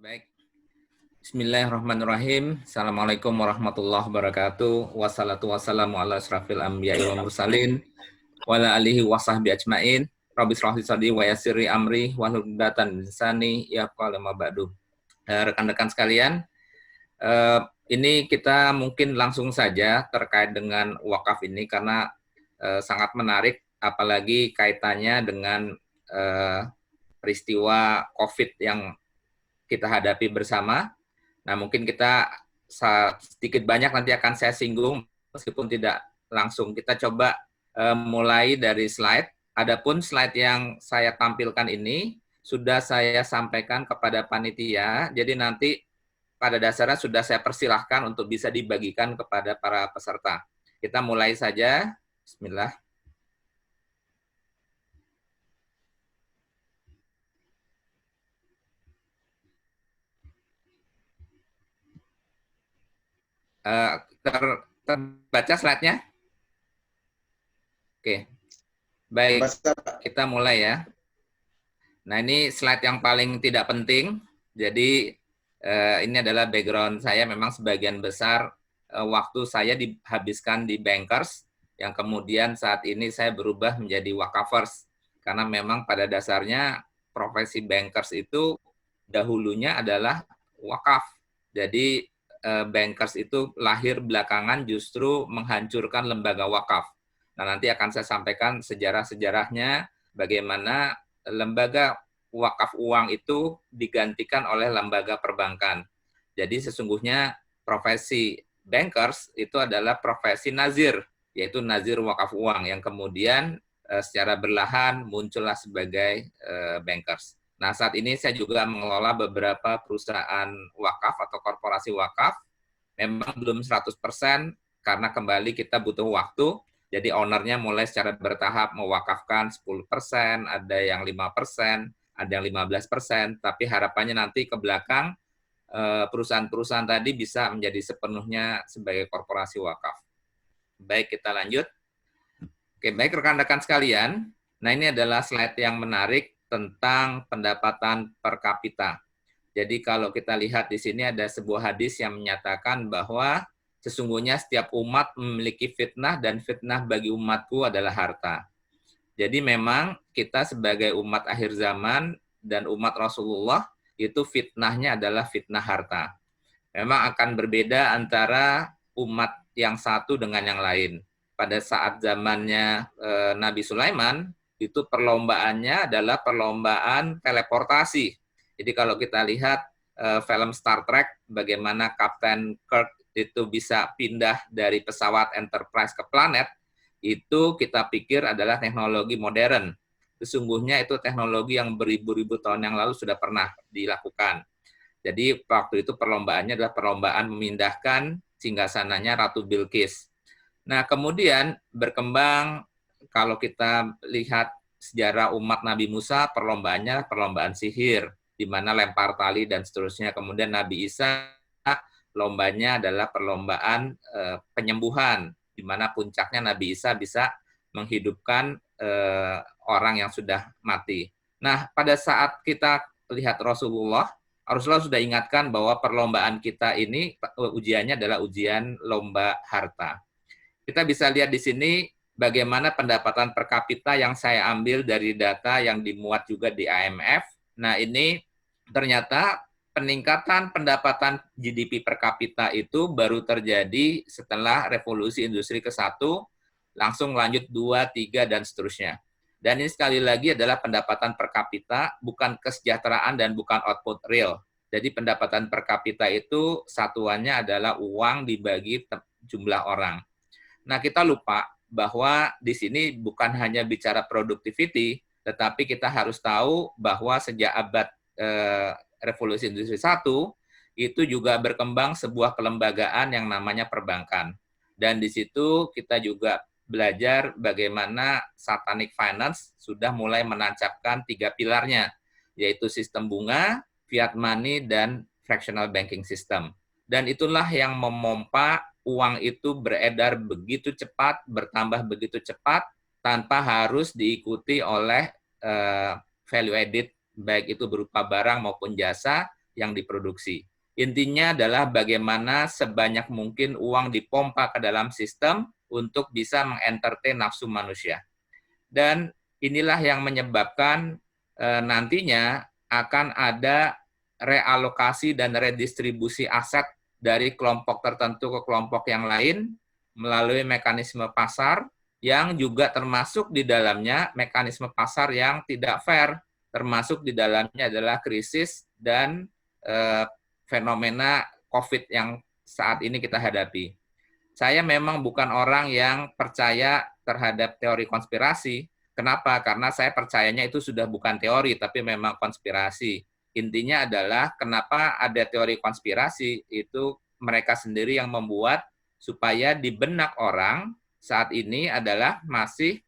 Baik. Bismillahirrahmanirrahim. Assalamualaikum warahmatullahi wabarakatuh. Wassalatu wassalamu ala asrafil anbiya'i wal mursalin wa ala alihi wa sahbihi ajmain. Rabbi shrah li sadri wa yassir li amri wahlul 'uqdatam min lisani yafqahu ma ba'du. Rekan-rekan sekalian, ini kita mungkin langsung saja terkait dengan wakaf ini karena sangat menarik, apalagi kaitannya dengan peristiwa COVID yang kita hadapi bersama. Nah, mungkin kita sedikit banyak nanti akan saya singgung, meskipun tidak langsung. Kita coba mulai dari slide. Adapun slide yang saya tampilkan ini sudah saya sampaikan kepada panitia, jadi nanti pada dasarnya sudah saya persilahkan untuk bisa dibagikan kepada para peserta. Kita mulai saja. Bismillah. Terbaca slide-nya? Oke. Baik, kita mulai ya. Nah, ini slide yang paling tidak penting. Jadi, ini adalah background saya. Memang sebagian besar waktu saya dihabiskan di Bankers, yang kemudian saat ini saya berubah menjadi wakafers. Karena memang pada dasarnya profesi Bankers itu dahulunya adalah wakaf. Jadi, Bankers itu lahir belakangan justru menghancurkan lembaga wakaf. Nah, nanti akan saya sampaikan sejarah-sejarahnya, bagaimana lembaga wakaf uang itu digantikan oleh lembaga perbankan. Jadi sesungguhnya profesi bankers itu adalah profesi nazir, yaitu nazir wakaf uang, yang kemudian secara berlahan muncullah sebagai bankers. Nah, saat ini saya juga mengelola beberapa perusahaan wakaf atau korporasi wakaf. Memang belum 100%, karena kembali kita butuh waktu. Jadi ownernya mulai secara bertahap mewakafkan 10%, ada yang 5%, ada yang 15%, tapi harapannya nanti ke belakang perusahaan-perusahaan tadi bisa menjadi sepenuhnya sebagai korporasi wakaf. Baik, kita lanjut. Oke, baik rekan-rekan sekalian. Nah, ini adalah slide yang menarik tentang pendapatan per kapita. Jadi kalau kita lihat di sini ada sebuah hadis yang menyatakan bahwa sesungguhnya setiap umat memiliki fitnah dan fitnah bagi umatku adalah harta. Jadi memang kita sebagai umat akhir zaman dan umat Rasulullah itu fitnahnya adalah fitnah harta. Memang akan berbeda antara umat yang satu dengan yang lain. Pada saat zamannya Nabi Sulaiman, itu perlombaannya adalah perlombaan teleportasi. Jadi kalau kita lihat film Star Trek, bagaimana Kapten Kirk itu bisa pindah dari pesawat Enterprise ke planet, itu kita pikir adalah teknologi modern. Sesungguhnya itu teknologi yang beribu-ribu tahun yang lalu sudah pernah dilakukan. Jadi waktu itu perlombaannya adalah perlombaan memindahkan singgasananya Ratu Bilqis. Nah, kemudian berkembang, kalau kita lihat sejarah umat Nabi Musa, perlombaannya perlombaan sihir, di mana lempar tali dan seterusnya. Kemudian Nabi Isa, lombanya adalah perlombaan penyembuhan, di mana puncaknya Nabi Isa bisa menghidupkan orang yang sudah mati. Nah, pada saat kita lihat Rasulullah sudah ingatkan bahwa perlombaan kita ini ujiannya adalah ujian lomba harta. Kita bisa lihat di sini bagaimana pendapatan per kapita yang saya ambil dari data yang dimuat juga di IMF. Nah, ini ternyata peningkatan pendapatan GDP per kapita itu baru terjadi setelah revolusi industri ke-1, langsung lanjut 2, 3, dan seterusnya. Dan ini sekali lagi adalah pendapatan per kapita, bukan kesejahteraan dan bukan output real. Jadi pendapatan per kapita itu satuannya adalah uang dibagi jumlah orang. Nah, kita lupa bahwa di sini bukan hanya bicara productivity, tetapi kita harus tahu bahwa sejak abad revolusi industri 1, itu juga berkembang sebuah kelembagaan yang namanya perbankan. Dan di situ kita juga belajar bagaimana satanic finance sudah mulai menancapkan 3 pilarnya, yaitu sistem bunga, fiat money, dan fractional banking system. Dan itulah yang memompa uang itu beredar begitu cepat, bertambah begitu cepat, tanpa harus diikuti oleh value added, baik itu berupa barang maupun jasa, yang diproduksi. Intinya adalah bagaimana sebanyak mungkin uang dipompa ke dalam sistem untuk bisa mengentertain nafsu manusia. Dan inilah yang menyebabkan nantinya akan ada realokasi dan redistribusi aset dari kelompok tertentu ke kelompok yang lain melalui mekanisme pasar yang juga termasuk di dalamnya mekanisme pasar yang tidak fair, termasuk di dalamnya adalah krisis dan fenomena COVID yang saat ini kita hadapi. Saya memang bukan orang yang percaya terhadap teori konspirasi. Kenapa? Karena saya percayanya itu sudah bukan teori, tapi memang konspirasi. Intinya adalah kenapa ada teori konspirasi, itu mereka sendiri yang membuat supaya di benak orang saat ini adalah masih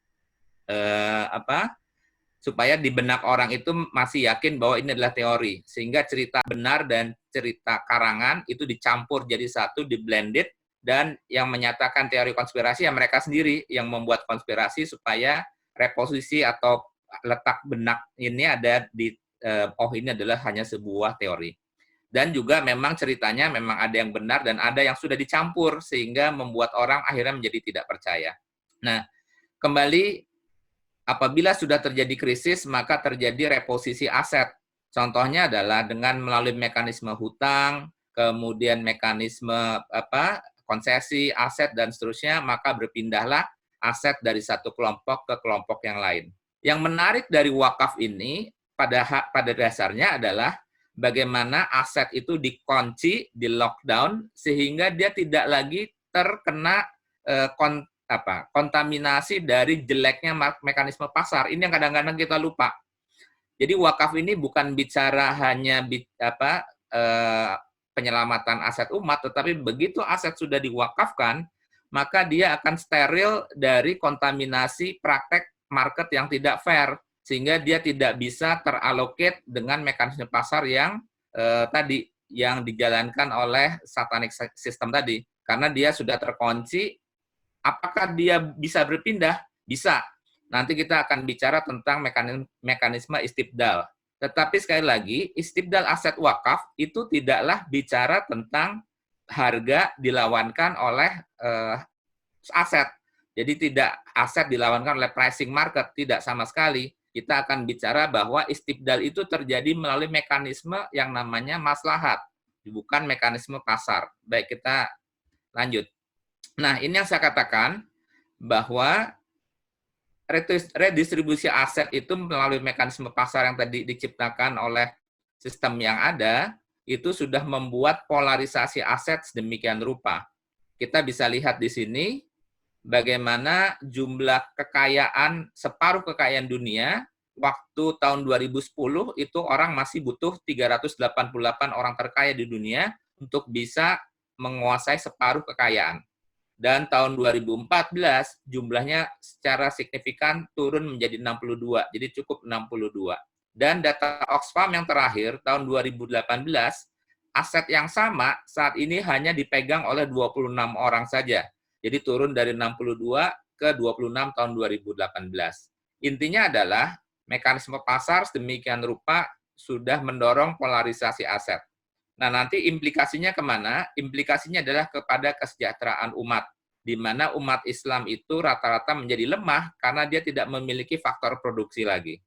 supaya di benak orang itu masih yakin bahwa ini adalah teori, sehingga cerita benar dan cerita karangan itu dicampur jadi satu, di-blended, dan yang menyatakan teori konspirasi ya mereka sendiri yang membuat konspirasi supaya reposisi atau letak benak ini ada di ini adalah hanya sebuah teori. Dan juga memang ceritanya memang ada yang benar dan ada yang sudah dicampur sehingga membuat orang akhirnya menjadi tidak percaya. Nah, kembali apabila sudah terjadi krisis maka terjadi reposisi aset. Contohnya adalah dengan melalui mekanisme hutang, kemudian mekanisme konsesi, aset dan seterusnya, maka berpindahlah aset dari satu kelompok ke kelompok yang lain. Yang menarik dari wakaf ini pada dasarnya adalah bagaimana aset itu dikunci, di lockdown, sehingga dia tidak lagi terkena kontaminasi dari jeleknya mekanisme pasar. Ini yang kadang-kadang kita lupa. Jadi wakaf ini bukan bicara hanya penyelamatan aset umat, tetapi begitu aset sudah diwakafkan, maka dia akan steril dari kontaminasi praktek market yang tidak fair, sehingga dia tidak bisa terallocate dengan mekanisme pasar yang tadi yang dijalankan oleh satanic system tadi, karena dia sudah terkunci. Apakah dia bisa berpindah? Bisa. Nanti kita akan bicara tentang mekanisme istibdal. Tetapi sekali lagi, istibdal aset wakaf itu tidaklah bicara tentang harga dilawankan oleh aset. Jadi tidak aset dilawankan oleh pricing market, tidak sama sekali. Kita akan bicara bahwa istibdal itu terjadi melalui mekanisme yang namanya maslahat, bukan mekanisme pasar. Baik, kita lanjut. Nah, ini yang saya katakan bahwa redistribusi aset itu melalui mekanisme pasar yang tadi diciptakan oleh sistem yang ada, itu sudah membuat polarisasi aset sedemikian rupa. Kita bisa lihat di sini bagaimana jumlah kekayaan, separuh kekayaan dunia, waktu tahun 2010 itu orang masih butuh 388 orang terkaya di dunia untuk bisa menguasai separuh kekayaan. Dan tahun 2014 jumlahnya secara signifikan turun menjadi 62, jadi cukup 62. Dan data Oxfam yang terakhir tahun 2018, aset yang sama saat ini hanya dipegang oleh 26 orang saja. Jadi turun dari 62 ke 26 tahun 2018. Intinya adalah mekanisme pasar sedemikian rupa sudah mendorong polarisasi aset. Nah, nanti implikasinya kemana? Implikasinya adalah kepada kesejahteraan umat, di mana umat Islam itu rata-rata menjadi lemah karena dia tidak memiliki faktor produksi lagi.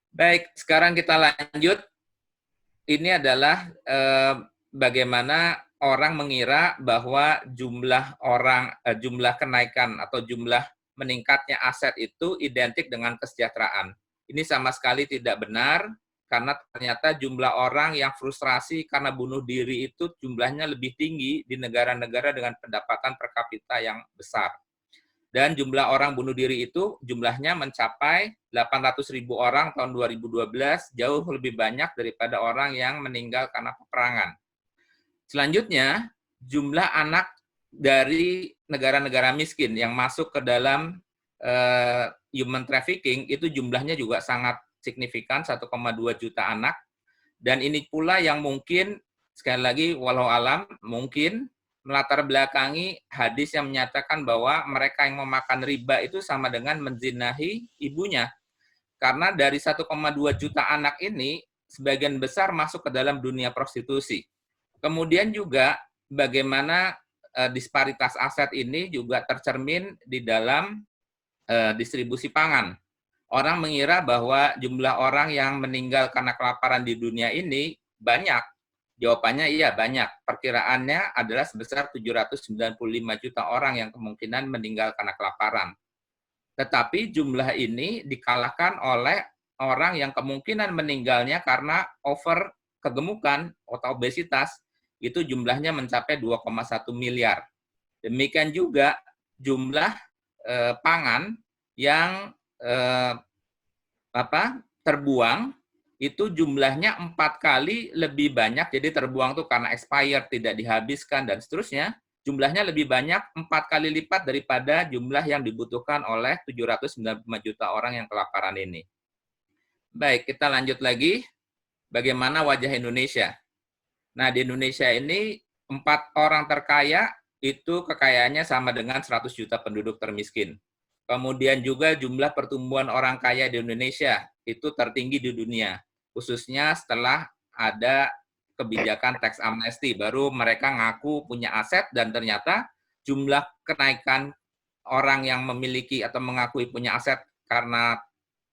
Baik, sekarang kita lanjut. Ini adalah bagaimana orang mengira bahwa jumlah kenaikan atau jumlah meningkatnya aset itu identik dengan kesejahteraan. Ini sama sekali tidak benar, karena ternyata jumlah orang yang frustrasi karena bunuh diri itu jumlahnya lebih tinggi di negara-negara dengan pendapatan per kapita yang besar. Dan jumlah orang bunuh diri itu jumlahnya mencapai 800.000 orang tahun 2012, jauh lebih banyak daripada orang yang meninggal karena peperangan. Selanjutnya, jumlah anak dari negara-negara miskin yang masuk ke dalam human trafficking itu jumlahnya juga sangat signifikan, 1,2 juta anak. Dan ini pula yang mungkin, sekali lagi, walau alam, mungkin melatar belakangi hadis yang menyatakan bahwa mereka yang memakan riba itu sama dengan menzinahi ibunya. Karena dari 1,2 juta anak ini, sebagian besar masuk ke dalam dunia prostitusi. Kemudian juga bagaimana disparitas aset ini juga tercermin di dalam distribusi pangan. Orang mengira bahwa jumlah orang yang meninggal karena kelaparan di dunia ini banyak. Jawabannya iya banyak. Perkiraannya adalah sebesar 795 juta orang yang kemungkinan meninggal karena kelaparan. Tetapi jumlah ini dikalahkan oleh orang yang kemungkinan meninggalnya karena over kegemukan atau obesitas, itu jumlahnya mencapai 2,1 miliar. Demikian juga jumlah pangan yang terbuang itu jumlahnya 4 kali lebih banyak, jadi terbuang tuh karena expired, tidak dihabiskan, dan seterusnya, jumlahnya lebih banyak 4 kali lipat daripada jumlah yang dibutuhkan oleh 795 juta orang yang kelaparan ini. Baik, kita lanjut lagi. Bagaimana wajah Indonesia? Nah, di Indonesia ini 4 orang terkaya itu kekayaannya sama dengan 100 juta penduduk termiskin. Kemudian juga jumlah pertumbuhan orang kaya di Indonesia itu tertinggi di dunia, khususnya setelah ada kebijakan tax amnesty, baru mereka ngaku punya aset dan ternyata jumlah kenaikan orang yang memiliki atau mengakui punya aset karena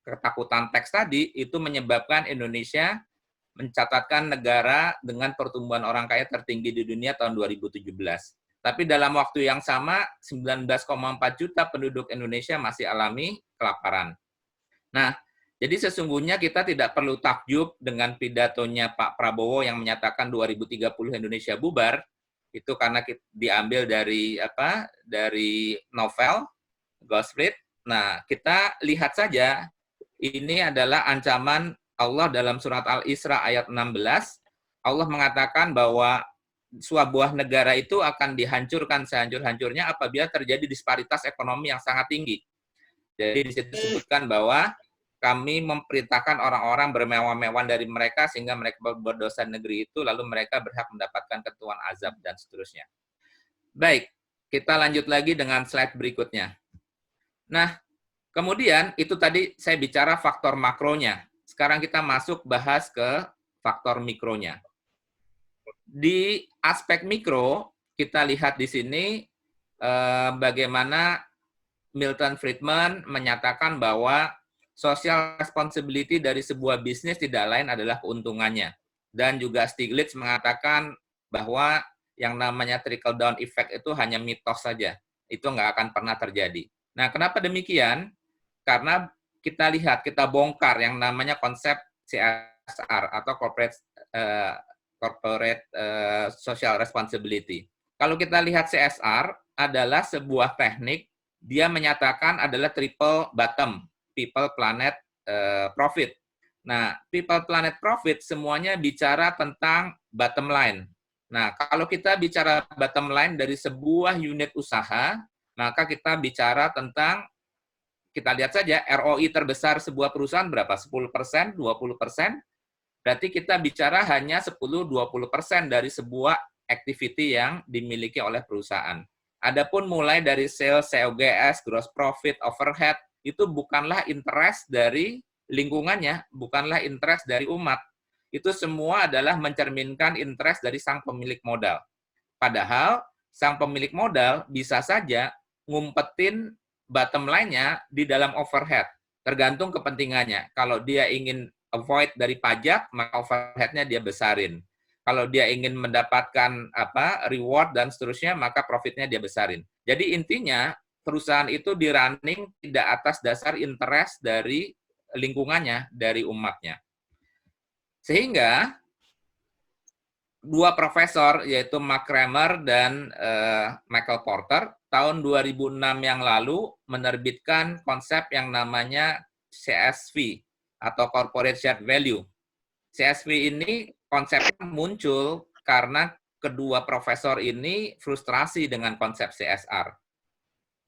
ketakutan tax tadi itu menyebabkan Indonesia mencatatkan negara dengan pertumbuhan orang kaya tertinggi di dunia tahun 2017. Tapi dalam waktu yang sama, 19,4 juta penduduk Indonesia masih alami kelaparan. Nah, jadi sesungguhnya kita tidak perlu takjub dengan pidatonya Pak Prabowo yang menyatakan 2030 Indonesia bubar. Itu karena diambil dari dari novel Ghost Fleet. Nah, kita lihat saja ini adalah ancaman Allah dalam surat Al-Isra ayat 16. Allah mengatakan bahwa sebuah negara itu akan dihancurkan sehancur-hancurnya apabila terjadi disparitas ekonomi yang sangat tinggi. Jadi di situ disebutkan bahwa kami memerintahkan orang-orang bermewah-mewah dari mereka sehingga mereka berdosa negeri itu, lalu mereka berhak mendapatkan ketentuan azab dan seterusnya. Baik, kita lanjut lagi dengan slide berikutnya. Nah, kemudian itu tadi saya bicara faktor makronya. Sekarang kita masuk bahas ke faktor mikronya. Di aspek mikro, kita lihat di sini bagaimana Milton Friedman menyatakan bahwa social responsibility dari sebuah bisnis tidak lain adalah keuntungannya. Dan juga Stiglitz mengatakan bahwa yang namanya trickle down effect itu hanya mitos saja. Itu nggak akan pernah terjadi. Nah, kenapa demikian? Karena kita lihat, kita bongkar yang namanya konsep CSR atau corporate social responsibility. Kalau kita lihat CSR adalah sebuah teknik, dia menyatakan adalah triple bottom, people, planet, profit. Nah, people, planet, profit semuanya bicara tentang bottom line. Nah, kalau kita bicara bottom line dari sebuah unit usaha, maka kita bicara tentang, kita lihat saja ROI terbesar sebuah perusahaan berapa? 10%, 20%. Berarti kita bicara hanya 10-20% dari sebuah activity yang dimiliki oleh perusahaan. Adapun mulai dari sales, COGS, gross profit, overhead, itu bukanlah interest dari lingkungannya, bukanlah interest dari umat. Itu semua adalah mencerminkan interest dari sang pemilik modal. Padahal sang pemilik modal bisa saja ngumpetin bottom line-nya di dalam overhead. Tergantung kepentingannya. Kalau dia ingin avoid dari pajak, maka overhead-nya dia besarin. Kalau dia ingin mendapatkan reward dan seterusnya, maka profit-nya dia besarin. Jadi intinya perusahaan itu di-running tidak atas dasar interest dari lingkungannya, dari umatnya. Sehingga dua profesor, yaitu Mark Kramer dan Michael Porter, tahun 2006 yang lalu menerbitkan konsep yang namanya CSV, atau Corporate Shared Value. CSV ini konsepnya muncul karena kedua profesor ini frustrasi dengan konsep CSR.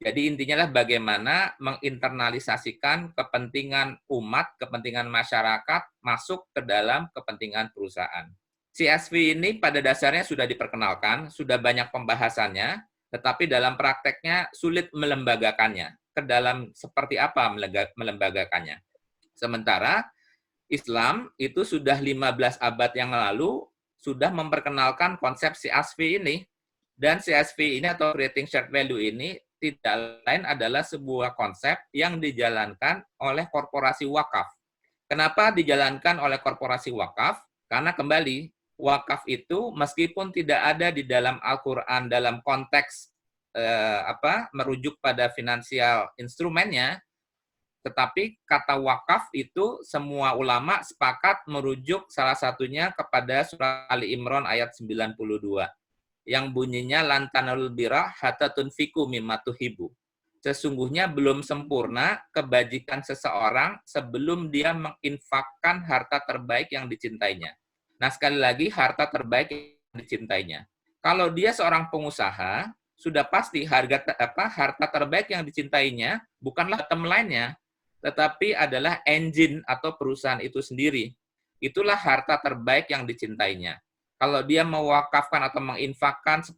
Jadi intinya adalah bagaimana menginternalisasikan kepentingan umat, kepentingan masyarakat masuk ke dalam kepentingan perusahaan. CSV ini pada dasarnya sudah diperkenalkan, sudah banyak pembahasannya, tetapi dalam prakteknya sulit melembagakannya. Ke dalam seperti apa melembagakannya. Sementara Islam itu sudah 15 abad yang lalu sudah memperkenalkan konsep CSV ini. Dan CSV ini atau Creating Shared Value ini tidak lain adalah sebuah konsep yang dijalankan oleh korporasi wakaf. Kenapa dijalankan oleh korporasi wakaf? Karena kembali, wakaf itu meskipun tidak ada di dalam Al-Quran dalam konteks merujuk pada finansial instrumennya, tetapi kata wakaf itu semua ulama sepakat merujuk salah satunya kepada surah Ali Imran ayat 92 yang bunyinya lantanul birra hatta tunfiqu mimma tuhibbu. Sesungguhnya belum sempurna kebajikan seseorang sebelum dia menginfakkan harta terbaik yang dicintainya. Nah, sekali lagi harta terbaik yang dicintainya. Kalau dia seorang pengusaha, sudah pasti harta terbaik yang dicintainya bukanlah bottom line-nya, tetapi adalah engine atau perusahaan itu sendiri. Itulah harta terbaik yang dicintainya. Kalau dia mewakafkan atau menginfakkan 10%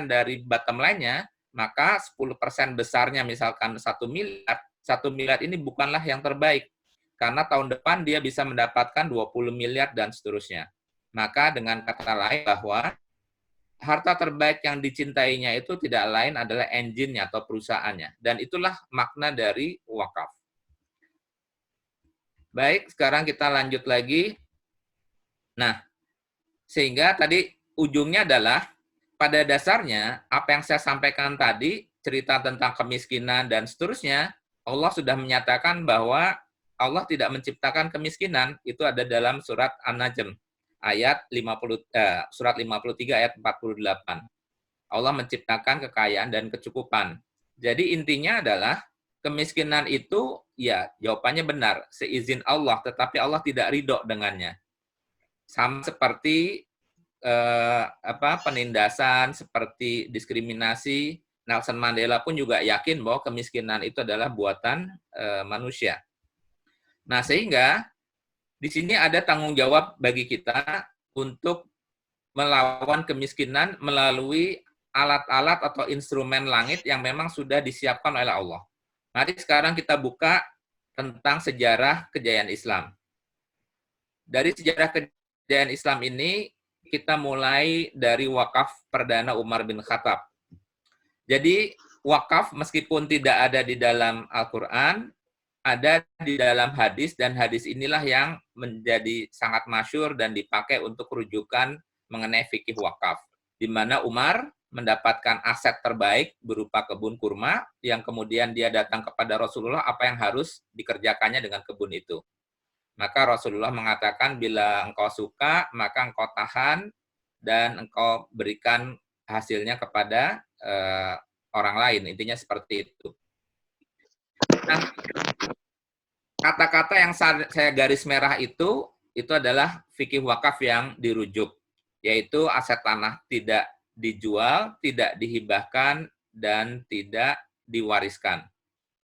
dari bottom line-nya, maka 10% besarnya misalkan 1 miliar, 1 miliar ini bukanlah yang terbaik. Karena tahun depan dia bisa mendapatkan 20 miliar dan seterusnya. Maka dengan kata lain bahwa harta terbaik yang dicintainya itu tidak lain adalah engine-nya atau perusahaannya. Dan itulah makna dari wakaf. Baik, sekarang kita lanjut lagi. Nah, sehingga tadi ujungnya adalah pada dasarnya apa yang saya sampaikan tadi, cerita tentang kemiskinan dan seterusnya, Allah sudah menyatakan bahwa Allah tidak menciptakan kemiskinan, itu ada dalam surat An-Najm ayat 50 surat 53 ayat 48. Allah menciptakan kekayaan dan kecukupan. Jadi intinya adalah kemiskinan itu ya jawabannya benar, seizin Allah, tetapi Allah tidak ridho dengannya. Sama seperti penindasan, seperti diskriminasi. Nelson Mandela pun juga yakin bahwa kemiskinan itu adalah buatan manusia. Nah, sehingga di sini ada tanggung jawab bagi kita untuk melawan kemiskinan melalui alat-alat atau instrumen langit yang memang sudah disiapkan oleh Allah. Mari sekarang kita buka tentang sejarah kejayaan Islam. Dari sejarah kejayaan Islam ini, kita mulai dari wakaf perdana Umar bin Khattab. Jadi wakaf meskipun tidak ada di dalam Al-Quran, ada di dalam hadis, dan hadis inilah yang menjadi sangat masyhur dan dipakai untuk rujukan mengenai fikih wakaf. Di mana Umar mendapatkan aset terbaik berupa kebun kurma, yang kemudian dia datang kepada Rasulullah apa yang harus dikerjakannya dengan kebun itu. Maka Rasulullah mengatakan, bila engkau suka, maka engkau tahan, dan engkau berikan hasilnya kepada orang lain. Intinya seperti itu. Nah, kata-kata yang saya garis merah itu adalah fikih wakaf yang dirujuk, yaitu aset tanah tidak dijual, tidak dihibahkan, dan tidak diwariskan.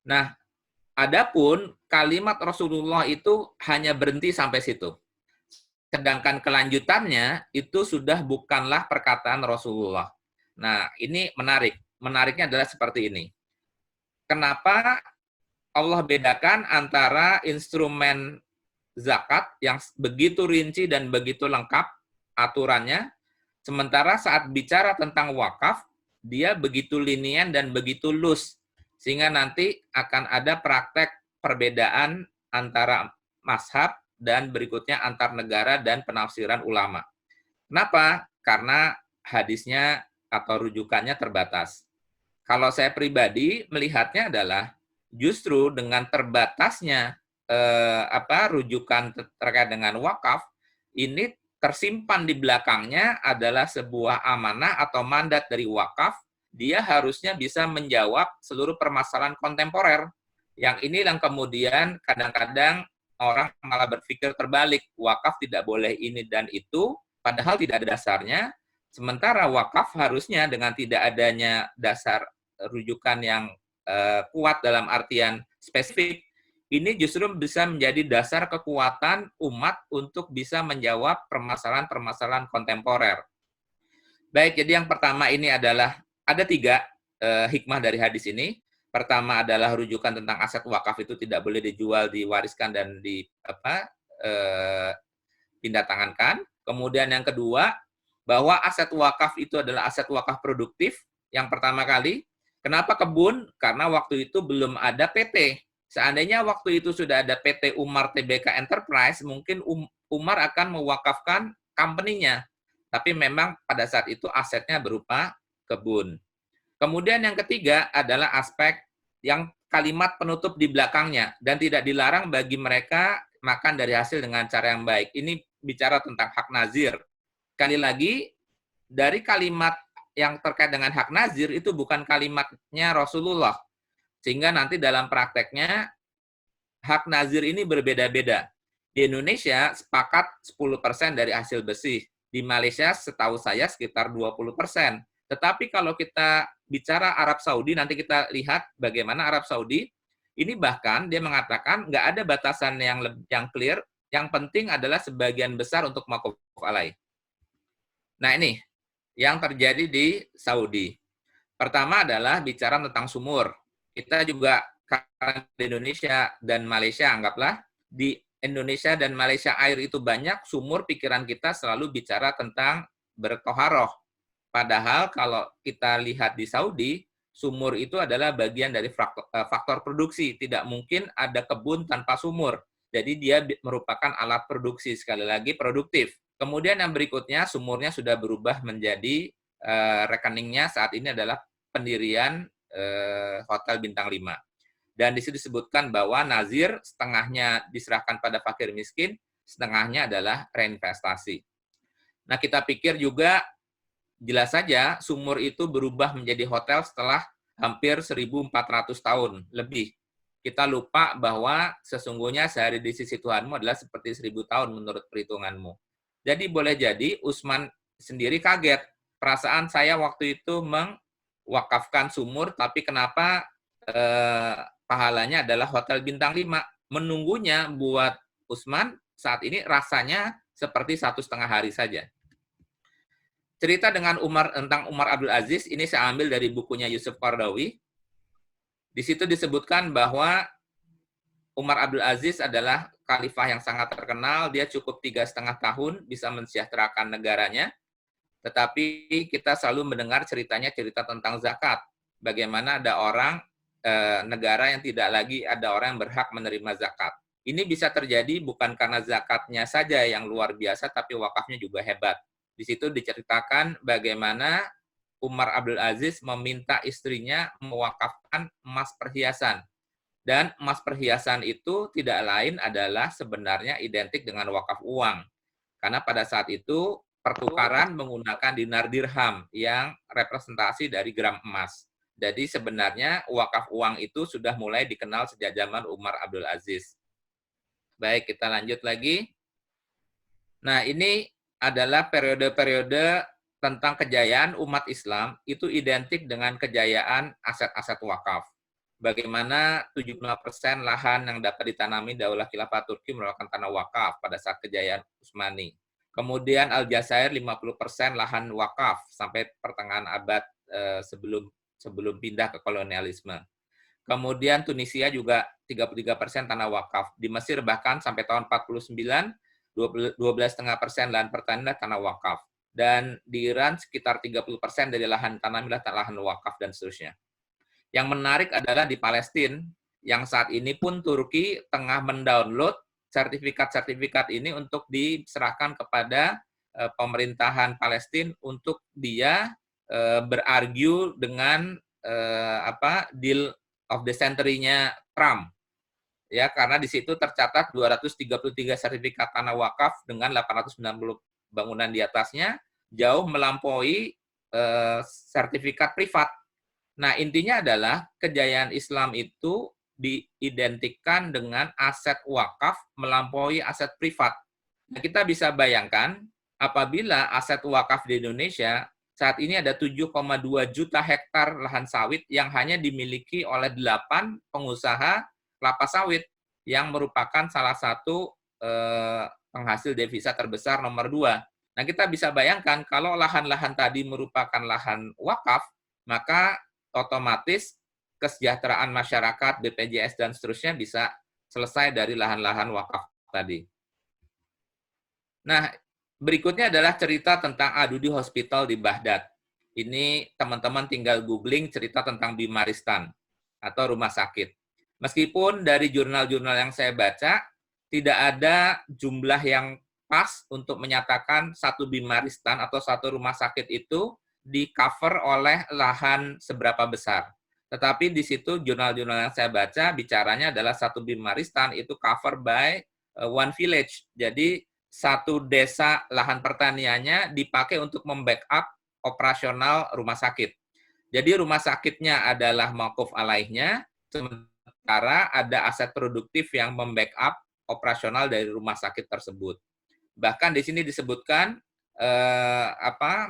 Nah, adapun kalimat Rasulullah itu hanya berhenti sampai situ. Sedangkan kelanjutannya itu sudah bukanlah perkataan Rasulullah. Nah, ini menarik. Menariknya adalah seperti ini. Kenapa Allah bedakan antara instrumen zakat yang begitu rinci dan begitu lengkap aturannya, sementara saat bicara tentang wakaf, dia begitu linian dan begitu loose, sehingga nanti akan ada praktek perbedaan antara mazhab dan berikutnya antar negara dan penafsiran ulama. Kenapa? Karena hadisnya atau rujukannya terbatas. Kalau saya pribadi melihatnya adalah justru dengan terbatasnya rujukan terkait dengan wakaf, ini tersimpan di belakangnya adalah sebuah amanah atau mandat dari wakaf. Dia harusnya bisa menjawab seluruh permasalahan kontemporer. Yang ini yang kemudian kadang-kadang orang malah berpikir terbalik, wakaf tidak boleh ini dan itu, padahal tidak ada dasarnya. Sementara wakaf harusnya dengan tidak adanya dasar rujukan yang kuat dalam artian spesifik, ini justru bisa menjadi dasar kekuatan umat untuk bisa menjawab permasalahan-permasalahan kontemporer. Baik, jadi yang pertama ini adalah, ada 3 hikmah dari hadis ini. Pertama adalah rujukan tentang aset wakaf itu tidak boleh dijual, diwariskan, dan dipindah tangankan. Kemudian yang kedua, bahwa aset wakaf itu adalah aset wakaf produktif. Yang pertama kali, kenapa kebun? Karena waktu itu belum ada PT. Seandainya waktu itu sudah ada PT Umar Tbk Enterprise, mungkin Umar akan mewakafkan company-nya. Tapi memang pada saat itu asetnya berupa kebun. Kemudian yang ketiga adalah aspek yang kalimat penutup di belakangnya, dan tidak dilarang bagi mereka makan dari hasil dengan cara yang baik. Ini bicara tentang hak nazir. Sekali lagi, dari kalimat yang terkait dengan hak nazir itu bukan kalimatnya Rasulullah. Sehingga nanti dalam prakteknya, hak nazir ini berbeda-beda. Di Indonesia, sepakat 10% dari hasil bersih. Di Malaysia, setahu saya sekitar 20%. Tetapi kalau kita bicara Arab Saudi, nanti kita lihat bagaimana Arab Saudi, ini bahkan dia mengatakan nggak ada batasan yang clear, yang penting adalah sebagian besar untuk maquf alaih. Nah ini, yang terjadi di Saudi. Pertama adalah bicara tentang sumur. Kita juga di Indonesia dan Malaysia, anggaplah di Indonesia dan Malaysia air itu banyak, sumur pikiran kita selalu bicara tentang bertoharoh. Padahal kalau kita lihat di Saudi, sumur itu adalah bagian dari faktor produksi. Tidak mungkin ada kebun tanpa sumur. Jadi dia merupakan alat produksi, sekali lagi produktif. Kemudian yang berikutnya, sumurnya sudah berubah menjadi rekeningnya saat ini adalah pendirian hotel bintang 5. Dan di situ disebutkan bahwa nazir setengahnya diserahkan pada fakir miskin, setengahnya adalah reinvestasi. Nah, kita pikir juga jelas saja sumur itu berubah menjadi hotel setelah hampir 1.400 tahun lebih. Kita lupa bahwa sesungguhnya sehari di sisi Tuhanmu adalah seperti 1.000 tahun menurut perhitunganmu. Jadi boleh jadi Utsman sendiri kaget. Perasaan saya waktu itu mewakafkan sumur, tapi kenapa pahalanya adalah hotel bintang 5. Menunggunya buat Utsman saat ini rasanya seperti 1,5 hari saja. Cerita tentang Umar Abdul Aziz, ini saya ambil dari bukunya Yusuf Qaradawi. Di situ disebutkan bahwa Umar Abdul Aziz adalah khalifah yang sangat terkenal, dia cukup 3,5 tahun bisa mensejahterakan negaranya, tetapi kita selalu mendengar cerita tentang zakat. Bagaimana ada orang, negara yang tidak lagi ada orang yang berhak menerima zakat. Ini bisa terjadi bukan karena zakatnya saja yang luar biasa, tapi wakafnya juga hebat. Di situ diceritakan bagaimana Umar Abdul Aziz meminta istrinya mewakafkan emas perhiasan. Dan emas perhiasan itu tidak lain adalah sebenarnya identik dengan wakaf uang. Karena pada saat itu pertukaran menggunakan dinar dirham yang representasi dari gram emas. Jadi sebenarnya wakaf uang itu sudah mulai dikenal sejak zaman Umar Abdul Aziz. Baik, kita lanjut lagi. Nah, ini adalah periode-periode tentang kejayaan umat Islam itu identik dengan kejayaan aset-aset wakaf. Bagaimana 75% lahan yang dapat ditanami Daulah Khilafah Turki merupakan tanah wakaf pada saat kejayaan Utsmani. Kemudian Aljazair 50% lahan wakaf sampai pertengahan abad sebelum pindah ke kolonialisme. Kemudian Tunisia juga 33% tanah wakaf. Di Mesir bahkan sampai tahun 49, 12,5% lahan pertanian tanah wakaf. Dan di Iran sekitar 30% dari lahan tanam adalah lahan wakaf dan seterusnya. Yang menarik adalah di Palestina, yang saat ini pun Turki tengah mendownload sertifikat-sertifikat ini untuk diserahkan kepada pemerintahan Palestina untuk dia berargu dengan deal of the century-nya Trump. Ya, karena di situ tercatat 233 sertifikat tanah wakaf dengan 890 bangunan di atasnya, jauh melampaui sertifikat privat. Nah, intinya adalah kejayaan Islam itu diidentikan dengan aset wakaf melampaui aset privat. Nah, kita bisa bayangkan apabila aset wakaf di Indonesia saat ini ada 7,2 juta hektar lahan sawit yang hanya dimiliki oleh 8 pengusaha kelapa sawit yang merupakan salah satu penghasil devisa terbesar nomor 2. Nah, kita bisa bayangkan kalau lahan-lahan tadi merupakan lahan wakaf, maka otomatis kesejahteraan masyarakat, BPJS, dan seterusnya bisa selesai dari lahan-lahan wakaf tadi. Nah, berikutnya adalah cerita tentang Adudi Hospital di Baghdad. Ini teman-teman tinggal googling cerita tentang Bimaristan atau rumah sakit. Meskipun dari jurnal-jurnal yang saya baca, tidak ada jumlah yang pas untuk menyatakan satu Bimaristan atau satu rumah sakit itu di cover oleh lahan seberapa besar. Tetapi di situ jurnal-jurnal yang saya baca bicaranya adalah satu Bimaristan itu cover by one village. Jadi satu desa lahan pertaniannya dipakai untuk membackup operasional rumah sakit. Jadi rumah sakitnya adalah mauquf alaihnya, sementara ada aset produktif yang membackup operasional dari rumah sakit tersebut. Bahkan di sini disebutkan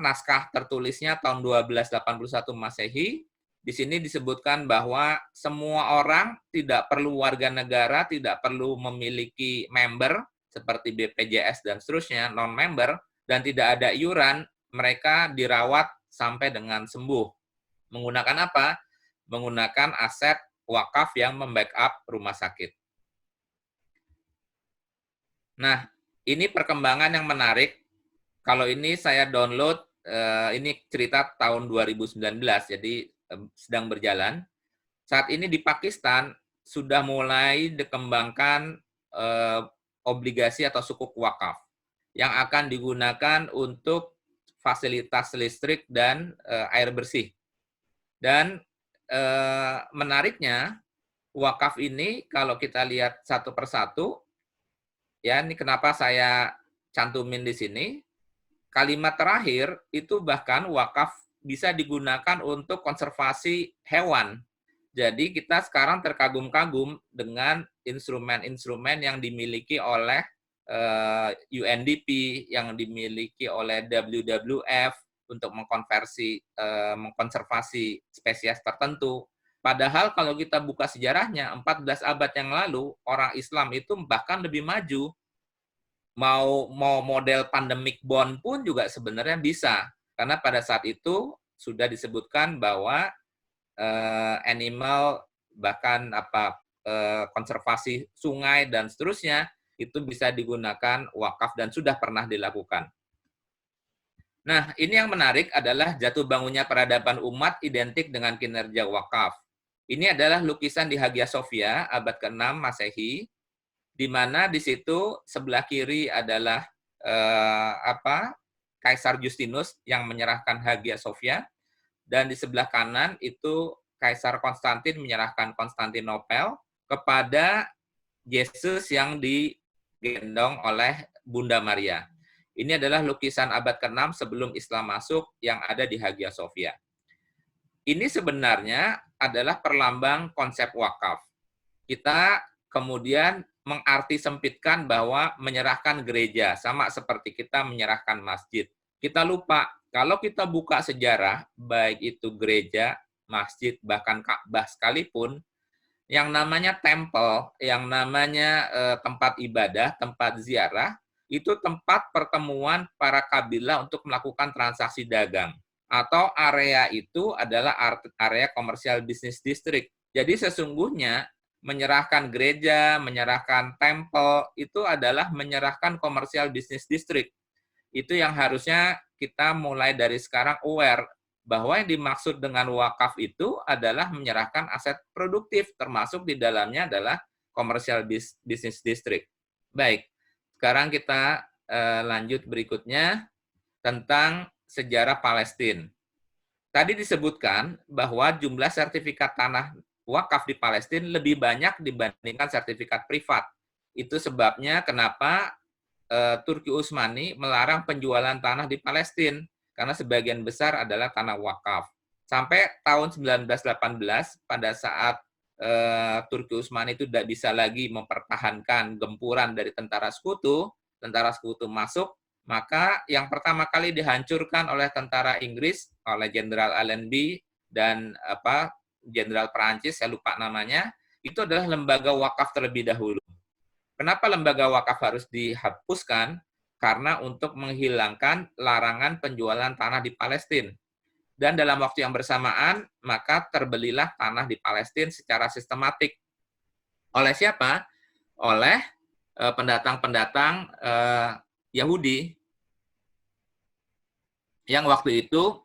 naskah tertulisnya tahun 1281 Masehi. Di sini disebutkan bahwa semua orang tidak perlu warga negara, tidak perlu memiliki member seperti BPJS dan seterusnya, non-member, dan tidak ada iuran, mereka dirawat sampai dengan sembuh. Menggunakan apa? Menggunakan aset wakaf yang membackup rumah sakit. Nah, ini perkembangan yang menarik. Kalau ini saya download, ini cerita tahun 2019, jadi sedang berjalan. Saat ini di Pakistan sudah mulai dikembangkan obligasi atau sukuk wakaf yang akan digunakan untuk fasilitas listrik dan air bersih. Dan menariknya, wakaf ini kalau kita lihat satu persatu, ya ini kenapa saya cantumin di sini, kalimat terakhir itu bahkan wakaf bisa digunakan untuk konservasi hewan. Jadi kita sekarang terkagum-kagum dengan instrumen-instrumen yang dimiliki oleh UNDP, yang dimiliki oleh WWF untuk mengkonservasi spesies tertentu. Padahal kalau kita buka sejarahnya, 14 abad yang lalu, orang Islam itu bahkan lebih maju. Mau model pandemic bond pun juga sebenarnya bisa. Karena pada saat itu sudah disebutkan bahwa animal, bahkan konservasi sungai dan seterusnya, itu bisa digunakan wakaf dan sudah pernah dilakukan. Nah, ini yang menarik adalah jatuh bangunnya peradaban umat identik dengan kinerja wakaf. Ini adalah lukisan di Hagia Sophia, abad ke-6 Masehi, di mana di situ sebelah kiri adalah Kaisar Justinus yang menyerahkan Hagia Sophia, dan di sebelah kanan itu Kaisar Konstantin menyerahkan Konstantinopel kepada Yesus yang digendong oleh Bunda Maria. Ini adalah lukisan abad ke-6 sebelum Islam masuk yang ada di Hagia Sophia. Ini sebenarnya adalah perlambang konsep wakaf. Kita kemudian mengarti sempitkan bahwa menyerahkan gereja, sama seperti kita menyerahkan masjid. Kita lupa, kalau kita buka sejarah, baik itu gereja, masjid, bahkan Ka'bah sekalipun, yang namanya temple, yang namanya tempat ibadah, tempat ziarah, itu tempat pertemuan para kabilah untuk melakukan transaksi dagang. Atau area itu adalah area komersial bisnis district. Jadi sesungguhnya menyerahkan gereja, menyerahkan temple, itu adalah menyerahkan komersial bisnis district. Itu yang harusnya kita mulai dari sekarang aware, bahwa yang dimaksud dengan wakaf itu adalah menyerahkan aset produktif, termasuk di dalamnya adalah komersial bisnis district. Baik, sekarang kita lanjut berikutnya tentang sejarah Palestina. Tadi disebutkan bahwa jumlah sertifikat tanah wakaf di Palestina lebih banyak dibandingkan sertifikat privat. Itu sebabnya kenapa Turki Utsmani melarang penjualan tanah di Palestina, karena sebagian besar adalah tanah wakaf. Sampai tahun 1918, pada saat Turki Utsmani itu tidak bisa lagi mempertahankan gempuran dari tentara sekutu masuk, maka yang pertama kali dihancurkan oleh tentara Inggris, oleh Jenderal Allenby dan Jenderal Perancis, saya lupa namanya, itu adalah lembaga wakaf terlebih dahulu. Kenapa lembaga wakaf harus dihapuskan? Karena untuk menghilangkan larangan penjualan tanah di Palestina. Dan dalam waktu yang bersamaan, maka terbelilah tanah di Palestina secara sistematik. Oleh siapa? Oleh pendatang-pendatang Yahudi yang waktu itu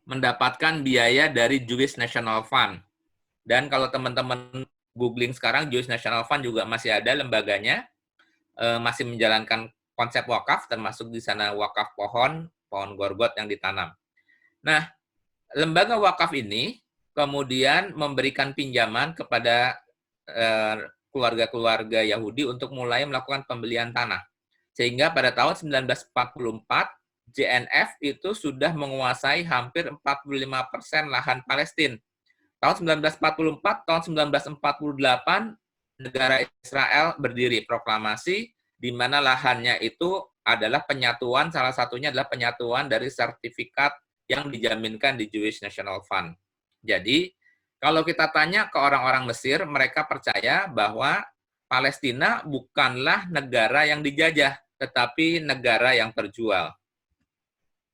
mendapatkan biaya dari Jewish National Fund. Dan kalau teman-teman googling sekarang, Jewish National Fund juga masih ada lembaganya, masih menjalankan konsep wakaf, termasuk di sana wakaf pohon gorgot yang ditanam. Nah, lembaga wakaf ini kemudian memberikan pinjaman kepada keluarga-keluarga Yahudi untuk mulai melakukan pembelian tanah. Sehingga pada tahun 1944, JNF itu sudah menguasai hampir 45% lahan Palestina. Tahun 1944, tahun 1948, negara Israel berdiri proklamasi, di mana lahannya itu adalah penyatuan, salah satunya adalah penyatuan dari sertifikat yang dijaminkan di Jewish National Fund. Jadi, kalau kita tanya ke orang-orang Mesir, mereka percaya bahwa Palestina bukanlah negara yang dijajah, tetapi negara yang terjual.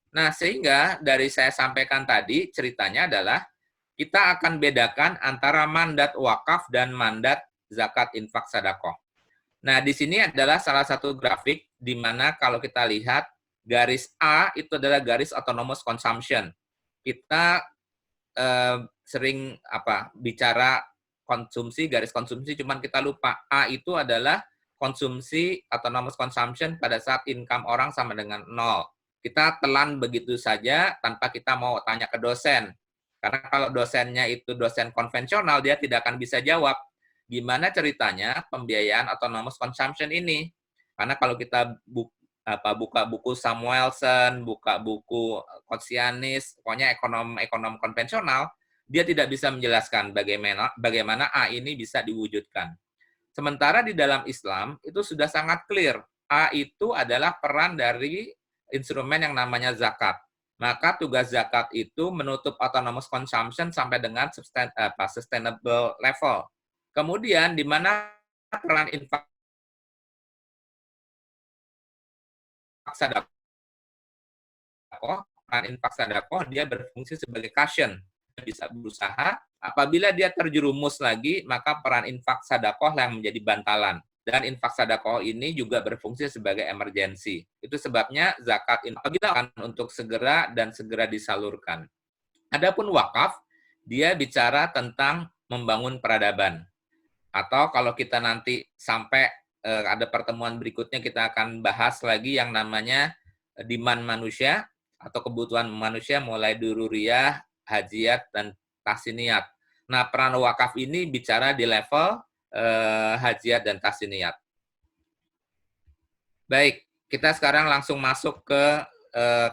Nah, sehingga dari saya sampaikan tadi, ceritanya adalah kita akan bedakan antara mandat wakaf dan mandat zakat infak sedekah. Nah, di sini adalah salah satu grafik di mana kalau kita lihat garis A itu adalah garis autonomous consumption. Kita sering bicara konsumsi, garis konsumsi, cuman kita lupa A itu adalah konsumsi autonomous consumption pada saat income orang sama dengan 0. Kita telan begitu saja tanpa kita mau tanya ke dosen. Karena kalau dosennya itu dosen konvensional, dia tidak akan bisa jawab gimana ceritanya pembiayaan autonomous consumption ini. Karena kalau kita buka buku Samuelson, buka buku Kocianis, pokoknya ekonom konvensional, dia tidak bisa menjelaskan bagaimana A ini bisa diwujudkan. Sementara di dalam Islam itu sudah sangat clear. A itu adalah peran dari instrumen yang namanya zakat. Maka tugas zakat itu menutup autonomous consumption sampai dengan sustainable level. Kemudian di mana peran infak sedekah, peran infak sedekah dia berfungsi sebagai cushion, bisa berusaha. Apabila dia terjerumus lagi, maka peran infak sedekah yang menjadi bantalan. Dan infak sedekah ini juga berfungsi sebagai emergensi. Itu sebabnya zakat infak kita akan untuk segera disalurkan. Adapun wakaf, dia bicara tentang membangun peradaban. Atau kalau kita nanti sampai ada pertemuan berikutnya, kita akan bahas lagi yang namanya demand manusia atau kebutuhan manusia mulai dururiyah, hajiat, dan tahsiniyat. Nah, peran wakaf ini bicara di level hajiat dan tahsiniyat. Baik, kita sekarang langsung masuk ke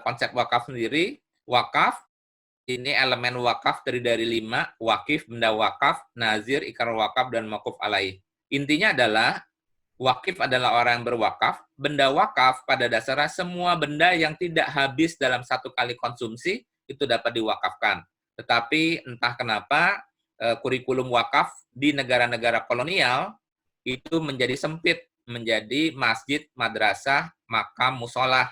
konsep wakaf sendiri. Wakaf, ini elemen wakaf dari 5, wakif, benda wakaf, nazir, ikrar wakaf, dan mauquf alaih. Intinya adalah, wakif adalah orang yang berwakaf, benda wakaf pada dasarnya semua benda yang tidak habis dalam satu kali konsumsi, itu dapat diwakafkan. Tetapi entah kenapa, kurikulum wakaf di negara-negara kolonial, itu menjadi sempit, menjadi masjid, madrasah, makam, musolah.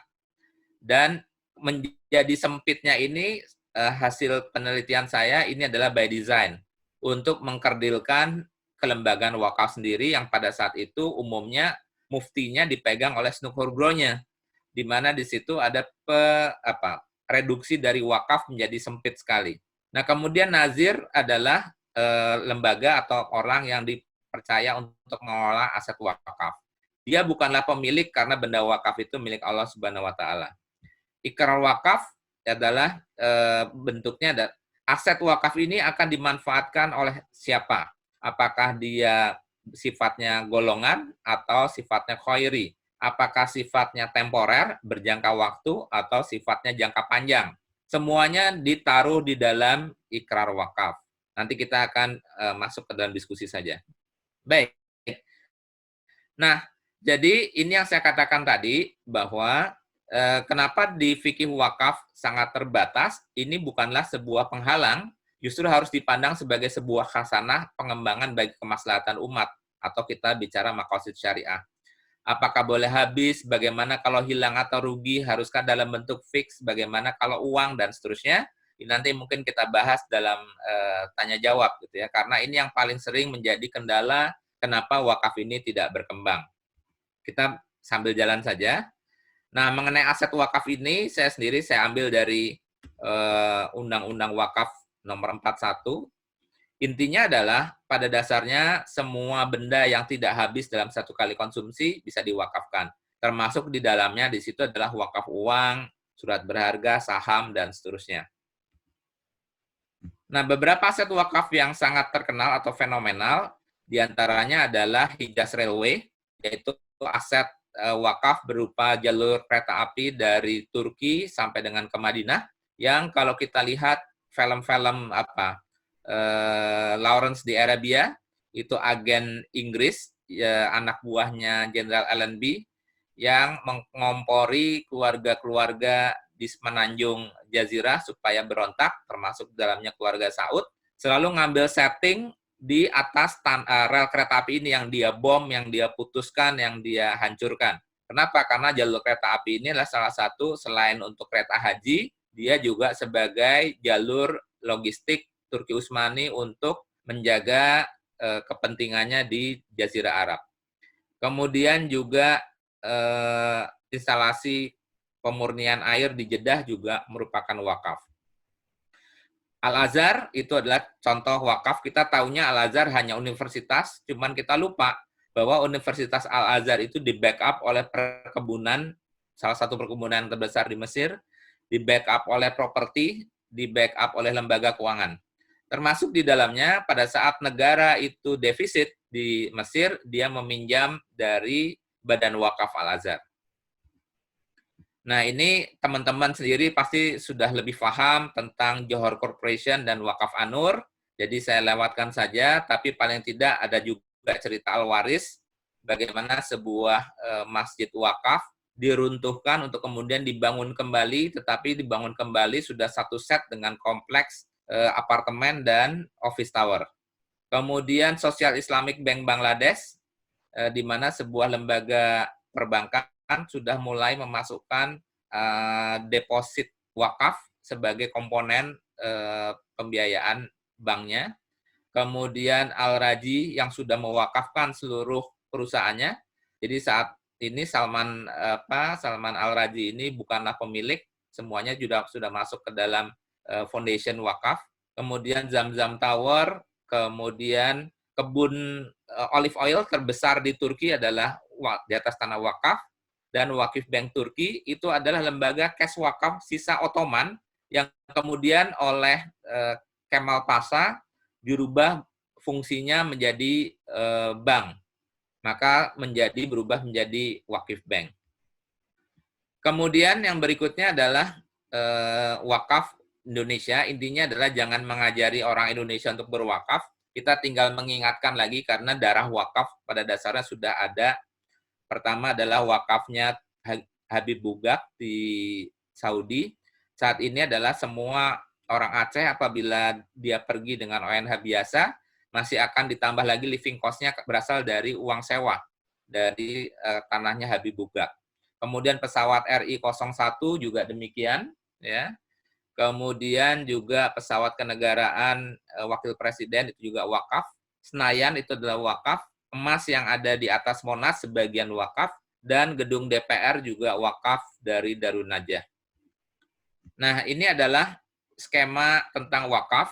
Dan menjadi sempitnya ini, hasil penelitian saya ini adalah by design untuk mengkerdilkan kelembagaan wakaf sendiri yang pada saat itu umumnya muftinya dipegang oleh Snooker Grow-nya, di mana di situ ada reduksi dari wakaf menjadi sempit sekali. Nah, kemudian nazir adalah lembaga atau orang yang dipercaya untuk mengelola aset wakaf. Dia bukanlah pemilik karena benda wakaf itu milik Allah Subhanahu wa taala. Ikrar wakaf adalah bentuknya ada aset wakaf ini akan dimanfaatkan oleh siapa? Apakah dia sifatnya golongan atau sifatnya khairi? Apakah sifatnya temporer, berjangka waktu, atau sifatnya jangka panjang? Semuanya ditaruh di dalam ikrar wakaf. Nanti kita akan masuk ke dalam diskusi saja. Baik. Nah, jadi ini yang saya katakan tadi, bahwa kenapa di fikih wakaf sangat terbatas, ini bukanlah sebuah penghalang, justru harus dipandang sebagai sebuah khasanah pengembangan bagi kemaslahatan umat, atau kita bicara maqasid syariah. Apakah boleh habis, bagaimana kalau hilang atau rugi, haruskah dalam bentuk fix, bagaimana kalau uang, dan seterusnya. Ini nanti mungkin kita bahas dalam tanya jawab gitu ya, karena ini yang paling sering menjadi kendala kenapa wakaf ini tidak berkembang. Kita sambil jalan saja. Nah, mengenai aset wakaf ini, saya ambil dari Undang-Undang Wakaf nomor 41. Intinya adalah pada dasarnya semua benda yang tidak habis dalam satu kali konsumsi bisa diwakafkan. Termasuk di dalamnya di situ adalah wakaf uang, surat berharga, saham, dan seterusnya. Nah, beberapa aset wakaf yang sangat terkenal atau fenomenal, diantaranya adalah Hijaz Railway, yaitu aset wakaf berupa jalur kereta api dari Turki sampai dengan ke Madinah, yang kalau kita lihat film-film Lawrence di Arabia, itu agen Inggris, ya, anak buahnya Jenderal Allenby, yang mengompori keluarga-keluarga di semenanjung Jazirah supaya berontak, termasuk dalamnya keluarga Saud, selalu ngambil setting di atas rel kereta api ini yang dia bom, yang dia putuskan, yang dia hancurkan. Kenapa? Karena jalur kereta api ini adalah salah satu, selain untuk kereta haji, dia juga sebagai jalur logistik Turki Utsmani untuk menjaga kepentingannya di Jazirah Arab. Kemudian juga instalasi pemurnian air di Jeddah juga merupakan wakaf. Al-Azhar itu adalah contoh wakaf. Kita tahunya Al-Azhar hanya universitas, cuman kita lupa bahwa Universitas Al-Azhar itu di backup oleh perkebunan, salah satu perkebunan terbesar di Mesir, di backup oleh properti, di backup oleh lembaga keuangan. Termasuk di dalamnya pada saat negara itu defisit di Mesir, dia meminjam dari Badan Wakaf Al-Azhar. Nah, ini teman-teman sendiri pasti sudah lebih paham tentang Johor Corporation dan Wakaf Anur. Jadi saya lewatkan saja, tapi paling tidak ada juga cerita Al-Waris, bagaimana sebuah masjid wakaf diruntuhkan untuk kemudian dibangun kembali, tetapi dibangun kembali sudah satu set dengan kompleks apartemen dan office tower. Kemudian Social Islamic Bank Bangladesh, di mana sebuah lembaga perbankan sudah mulai memasukkan deposit wakaf sebagai komponen pembiayaan banknya. Kemudian Al-Raji yang sudah mewakafkan seluruh perusahaannya. Jadi saat ini Salman Al-Raji ini bukanlah pemilik, semuanya sudah masuk ke dalam foundation wakaf. Kemudian Zamzam Tower, kemudian kebun olive oil terbesar di Turki adalah di atas tanah wakaf, dan Wakif Bank Turki itu adalah lembaga cash wakaf sisa Ottoman yang kemudian oleh Kemal Pasha dirubah fungsinya menjadi bank, maka berubah menjadi Wakif Bank. Kemudian yang berikutnya adalah wakaf Indonesia. Intinya adalah jangan mengajari orang Indonesia untuk berwakaf, kita tinggal mengingatkan lagi karena darah wakaf pada dasarnya sudah ada. Pertama adalah wakafnya Habib Bugak di Saudi. Saat ini adalah semua orang Aceh apabila dia pergi dengan ONH biasa, masih akan ditambah lagi living cost-nya berasal dari uang sewa dari tanahnya Habib Bugak. Kemudian pesawat RI-01 juga demikian, ya. Kemudian juga pesawat kenegaraan wakil presiden itu juga wakaf. Senayan itu adalah wakaf. Emas yang ada di atas Monas sebagian wakaf, dan gedung DPR juga wakaf dari Darun Najah. Nah, ini adalah skema tentang wakaf.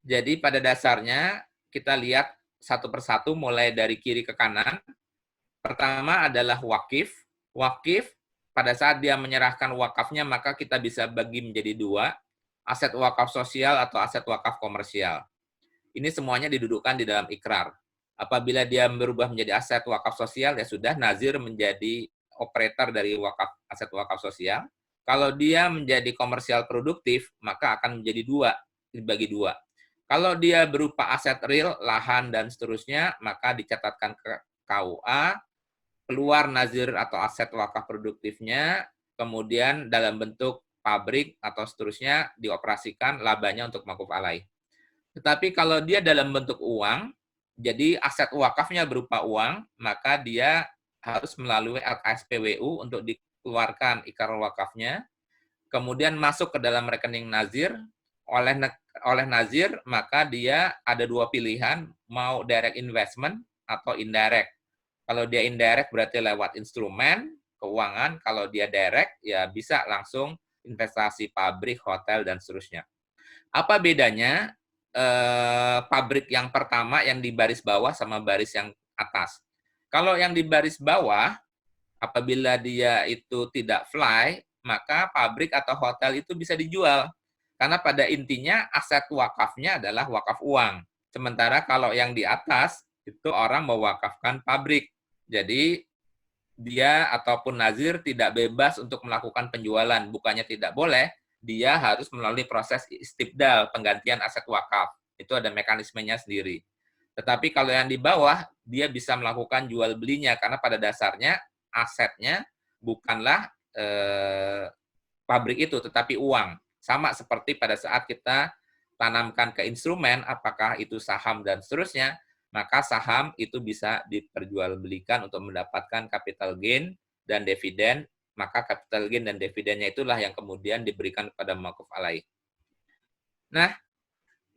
Jadi pada dasarnya kita lihat satu persatu mulai dari kiri ke kanan. Pertama adalah wakif. Wakif pada saat dia menyerahkan wakafnya maka kita bisa bagi menjadi dua, aset wakaf sosial atau aset wakaf komersial. Ini semuanya didudukkan di dalam ikrar. Apabila dia berubah menjadi aset wakaf sosial, ya sudah nazir menjadi operator dari aset wakaf sosial. Kalau dia menjadi komersial produktif, maka akan menjadi dibagi dua. Kalau dia berupa aset real, lahan, dan seterusnya, maka dicatatkan ke KUA, keluar nazir atau aset wakaf produktifnya, kemudian dalam bentuk pabrik atau seterusnya dioperasikan, labanya untuk makuf alaih. Tetapi kalau dia dalam bentuk uang, jadi aset wakafnya berupa uang, maka dia harus melalui LKSPWU untuk dikeluarkan ikrar wakafnya, kemudian masuk ke dalam rekening nazir, oleh nazir, maka dia ada dua pilihan, mau direct investment atau indirect. Kalau dia indirect berarti lewat instrumen, keuangan. Kalau dia direct, ya bisa langsung investasi pabrik, hotel, dan seterusnya. Apa bedanya pabrik yang pertama yang di baris bawah sama baris yang atas? Kalau yang di baris bawah, apabila dia itu tidak fly, maka pabrik atau hotel itu bisa dijual. Karena pada intinya aset wakafnya adalah wakaf uang. Sementara kalau yang di atas, itu orang mewakafkan pabrik. Jadi dia ataupun nazir tidak bebas untuk melakukan penjualan. Bukannya tidak boleh, dia harus melalui proses istibdal, penggantian aset wakaf. Itu ada mekanismenya sendiri. Tetapi kalau yang di bawah, dia bisa melakukan jual belinya karena pada dasarnya asetnya bukanlah pabrik itu, tetapi uang. Sama seperti pada saat kita tanamkan ke instrumen, apakah itu saham dan seterusnya, maka saham itu bisa diperjualbelikan untuk mendapatkan capital gain dan dividen, maka capital gain dan dividennya itulah yang kemudian diberikan kepada mauquf alaih. Nah,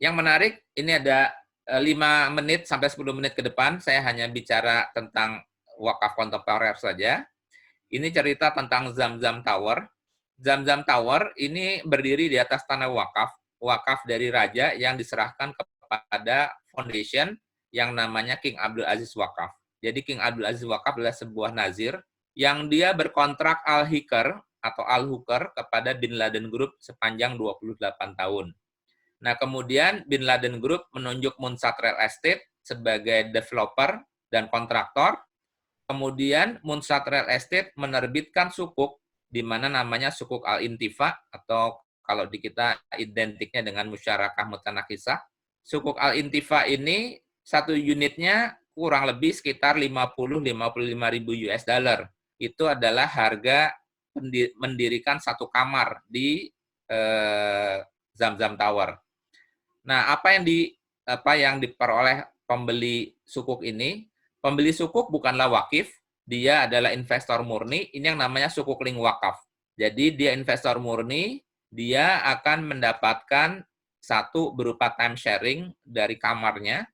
yang menarik, ini ada 5 menit sampai 10 menit ke depan, saya hanya bicara tentang wakaf kontemporer saja. Ini cerita tentang Zamzam Tower. Zamzam Tower ini berdiri di atas tanah wakaf, wakaf dari raja yang diserahkan kepada foundation yang namanya King Abdul Aziz Wakaf. Jadi King Abdul Aziz Wakaf adalah sebuah nazir yang dia berkontrak Al-Hikr atau Al-Hukr kepada Bin Laden Group sepanjang 28 tahun. Nah, kemudian Bin Laden Group menunjuk Munsat Real Estate sebagai developer dan kontraktor. Kemudian Munsat Real Estate menerbitkan sukuk di mana namanya sukuk Al-Intifa atau kalau di kita identiknya dengan musyarakah mutanakisah. Sukuk Al-Intifa ini satu unitnya kurang lebih sekitar 50-55 ribu US dollar. Itu adalah harga mendirikan satu kamar di Zamzam Tower. Nah, apa yang diperoleh pembeli sukuk ini? Pembeli sukuk bukanlah wakif, dia adalah investor murni. Ini yang namanya sukuk link wakaf. Jadi dia investor murni, dia akan mendapatkan satu berupa time sharing dari kamarnya.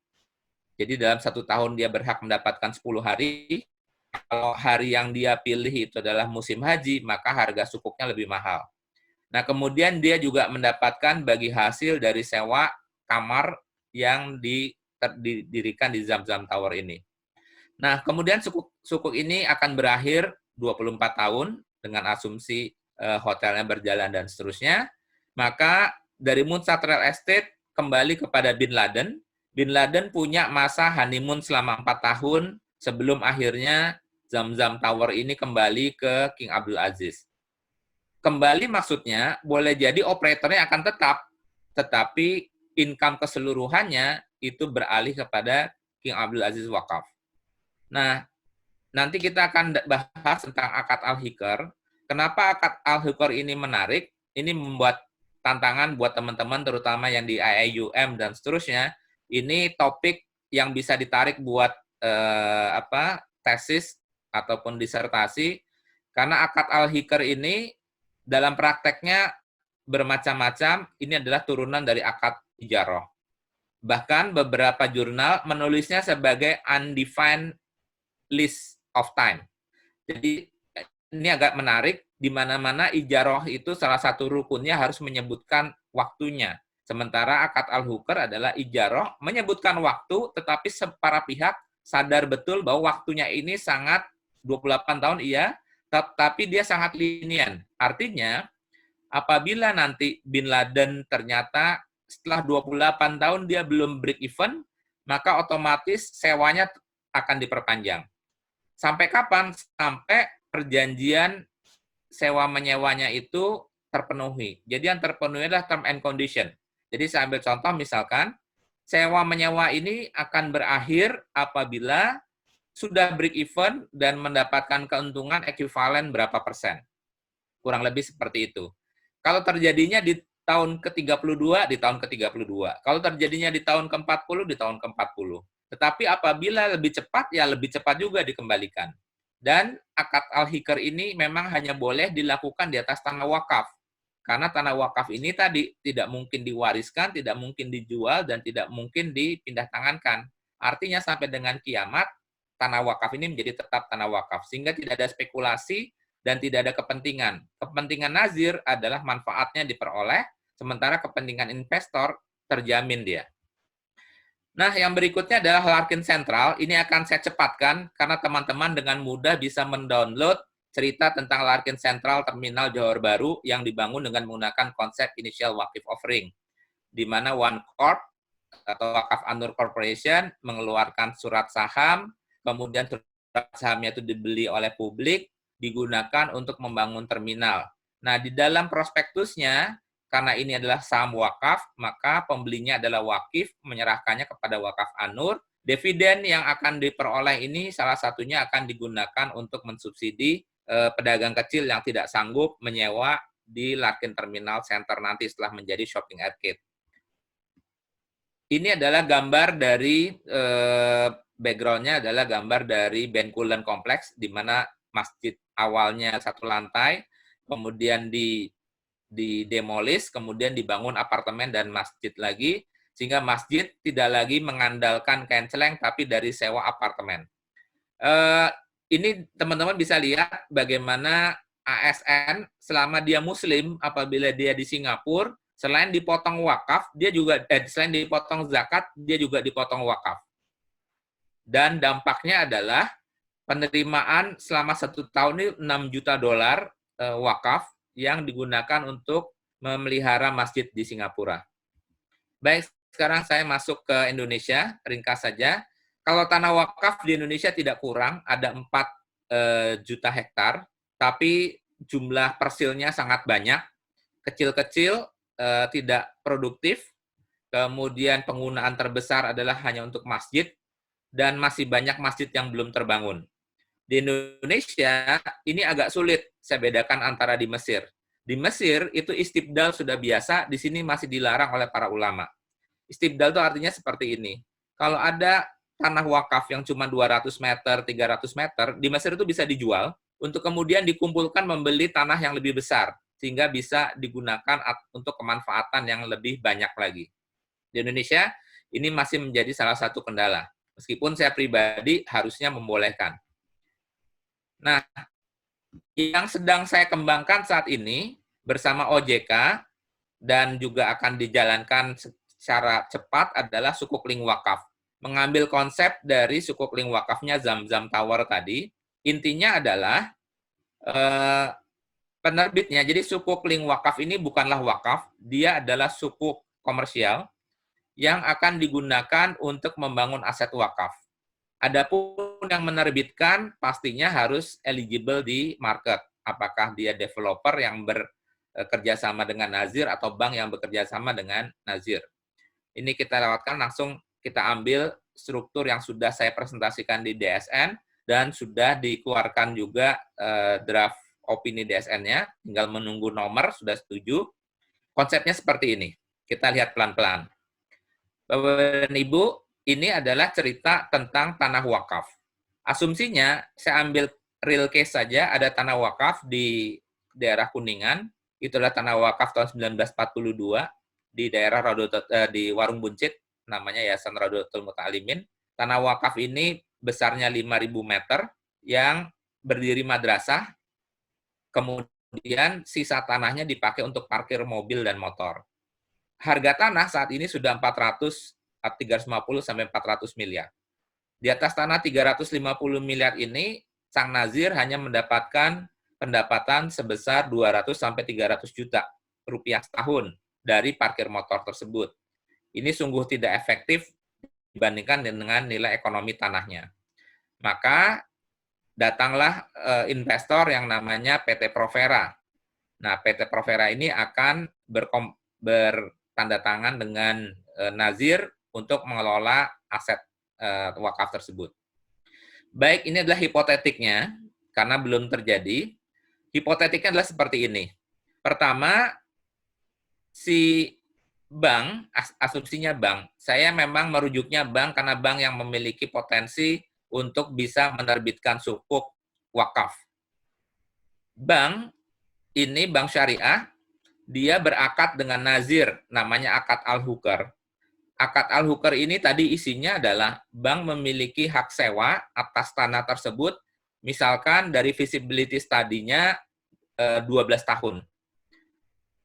Jadi dalam 1 tahun dia berhak mendapatkan 10 hari. Kalau hari yang dia pilih itu adalah musim haji, maka harga sukuknya lebih mahal. Nah, kemudian dia juga mendapatkan bagi hasil dari sewa kamar yang didirikan di Zamzam Tower ini. Nah, kemudian sukuk ini akan berakhir 24 tahun dengan asumsi hotelnya berjalan dan seterusnya. Maka dari Munsat Real Estate kembali kepada Bin Laden. Bin Laden punya masa honeymoon selama 4 tahun sebelum akhirnya Zamzam Tower ini kembali ke King Abdul Aziz. Kembali maksudnya, boleh jadi operatornya akan tetap, tetapi income keseluruhannya itu beralih kepada King Abdul Aziz Wakaf. Nah, nanti kita akan bahas tentang akad Al-Hikr. Kenapa akad Al-Hikr ini menarik? Ini membuat tantangan buat teman-teman, terutama yang di IIUM dan seterusnya. Ini topik yang bisa ditarik buat tesis ataupun disertasi, karena akad Al-Hikr ini dalam prakteknya bermacam-macam, ini adalah turunan dari akad ijarah. Bahkan beberapa jurnal menulisnya sebagai undefined list of time. Jadi ini agak menarik, di mana-mana ijarah itu salah satu rukunnya harus menyebutkan waktunya. Sementara akad Al-Hukr adalah ijarah menyebutkan waktu, tetapi para pihak sadar betul bahwa waktunya ini sangat 28 tahun iya, tapi dia sangat linian. Artinya, apabila nanti Bin Laden ternyata setelah 28 tahun dia belum break even, maka otomatis sewanya akan diperpanjang. Sampai kapan? Sampai perjanjian sewa menyewanya itu terpenuhi. Jadi yang terpenuhi adalah term and condition. Jadi saya ambil contoh misalkan, sewa menyewa ini akan berakhir apabila sudah break even dan mendapatkan keuntungan ekuivalen berapa persen. Kurang lebih seperti itu. Kalau terjadinya di tahun ke-32, di tahun ke-32. Kalau terjadinya di tahun ke-40, di tahun ke-40. Tetapi apabila lebih cepat, ya lebih cepat juga dikembalikan. Dan akad Al-Hikr ini memang hanya boleh dilakukan di atas tanah wakaf. Karena tanah wakaf ini tadi tidak mungkin diwariskan, tidak mungkin dijual, dan tidak mungkin dipindah tangankan. Artinya sampai dengan kiamat, tanah wakaf ini menjadi tetap tanah wakaf. Sehingga tidak ada spekulasi dan tidak ada kepentingan. Kepentingan nazir adalah manfaatnya diperoleh, sementara kepentingan investor terjamin dia. Nah, yang berikutnya adalah Larkin Central. Ini akan saya cepatkan karena teman-teman dengan mudah bisa mendownload cerita tentang Larkin Central Terminal Johor Bahru yang dibangun dengan menggunakan konsep initial wakif offering, di mana One Corp atau Wakaf An-Nur Corporation mengeluarkan surat saham, kemudian surat sahamnya itu dibeli oleh publik, digunakan untuk membangun terminal. Nah, di dalam prospektusnya, karena ini adalah saham wakaf, maka pembelinya adalah wakif, menyerahkannya kepada Wakaf An-Nur. Dividen yang akan diperoleh ini salah satunya akan digunakan untuk mensubsidi pedagang kecil yang tidak sanggup menyewa di Larkin Terminal Center nanti setelah menjadi shopping arcade. Ini adalah gambar dari background-nya adalah gambar dari Bencoolen Kompleks, di mana masjid awalnya satu lantai, kemudian didemolis, kemudian dibangun apartemen dan masjid lagi, sehingga masjid tidak lagi mengandalkan kenceleng, tapi dari sewa apartemen. Ini teman-teman bisa lihat bagaimana ASN selama dia Muslim, apabila dia di Singapura, selain dipotong wakaf, dia juga selain dipotong zakat, dia juga dipotong wakaf. Dan dampaknya adalah penerimaan selama 1 tahun ini 6 juta dolar wakaf yang digunakan untuk memelihara masjid di Singapura. Baik, sekarang saya masuk ke Indonesia, ringkas saja. Kalau tanah wakaf di Indonesia tidak kurang, ada 4 juta hektar, tapi jumlah persilnya sangat banyak, kecil-kecil, tidak produktif, kemudian penggunaan terbesar adalah hanya untuk masjid, dan masih banyak masjid yang belum terbangun. Di Indonesia, ini agak sulit saya bedakan antara di Mesir. Di Mesir, itu istibdal sudah biasa, di sini masih dilarang oleh para ulama. Istibdal itu artinya seperti ini. Kalau ada tanah wakaf yang cuma 200 meter, 300 meter, di Mesir itu bisa dijual, untuk kemudian dikumpulkan membeli tanah yang lebih besar, sehingga bisa digunakan untuk kemanfaatan yang lebih banyak lagi. Di Indonesia, ini masih menjadi salah satu kendala. Meskipun saya pribadi harusnya membolehkan. Nah, yang sedang saya kembangkan saat ini bersama OJK dan juga akan dijalankan secara cepat adalah sukuk link wakaf. Mengambil konsep dari sukuk link wakafnya Zam-Zam Tower tadi, intinya adalah penerbitnya, jadi sukuk link wakaf ini bukanlah wakaf, dia adalah sukuk komersial yang akan digunakan untuk membangun aset wakaf. Adapun yang menerbitkan pastinya harus eligible di market. Apakah dia developer yang bekerja sama dengan Nazir atau bank yang bekerja sama dengan Nazir. Ini kita lewatkan, langsung kita ambil struktur yang sudah saya presentasikan di DSN dan sudah dikeluarkan juga draft opini DSN-nya, tinggal menunggu nomor, sudah setuju. Konsepnya seperti ini. Kita lihat pelan-pelan. Bapak dan Ibu, ini adalah cerita tentang tanah wakaf. Asumsinya, saya ambil real case saja, ada tanah wakaf di daerah Kuningan, itu adalah tanah wakaf tahun 1942, di daerah di Warung Buncit, namanya Yayasan Radotul Muta'alimin. Tanah wakaf ini besarnya 5.000 meter, yang berdiri madrasah, kemudian sisa tanahnya dipakai untuk parkir mobil dan motor. Harga tanah saat ini sudah 350 sampai 400 miliar. Di atas tanah 350 miliar ini, Sang Nazir hanya mendapatkan pendapatan sebesar 200 sampai 300 juta rupiah setahun dari parkir motor tersebut. Ini sungguh tidak efektif dibandingkan dengan nilai ekonomi tanahnya. Maka datanglah investor yang namanya PT Provera. Nah, PT Provera ini akan bertanda tangan dengan Nazir untuk mengelola aset wakaf tersebut. Baik, ini adalah hipotetiknya, karena belum terjadi. Hipotetiknya adalah seperti ini. Pertama, si bank, asumsinya bank, saya memang merujuknya bank karena bank yang memiliki potensi untuk bisa menerbitkan sukuk wakaf. Bank ini, bank syariah, dia berakad dengan Nazir, namanya akad al-hukar. Akad al-hukar ini tadi isinya adalah bank memiliki hak sewa atas tanah tersebut Misalkan dari feasibility study-nya 12 tahun.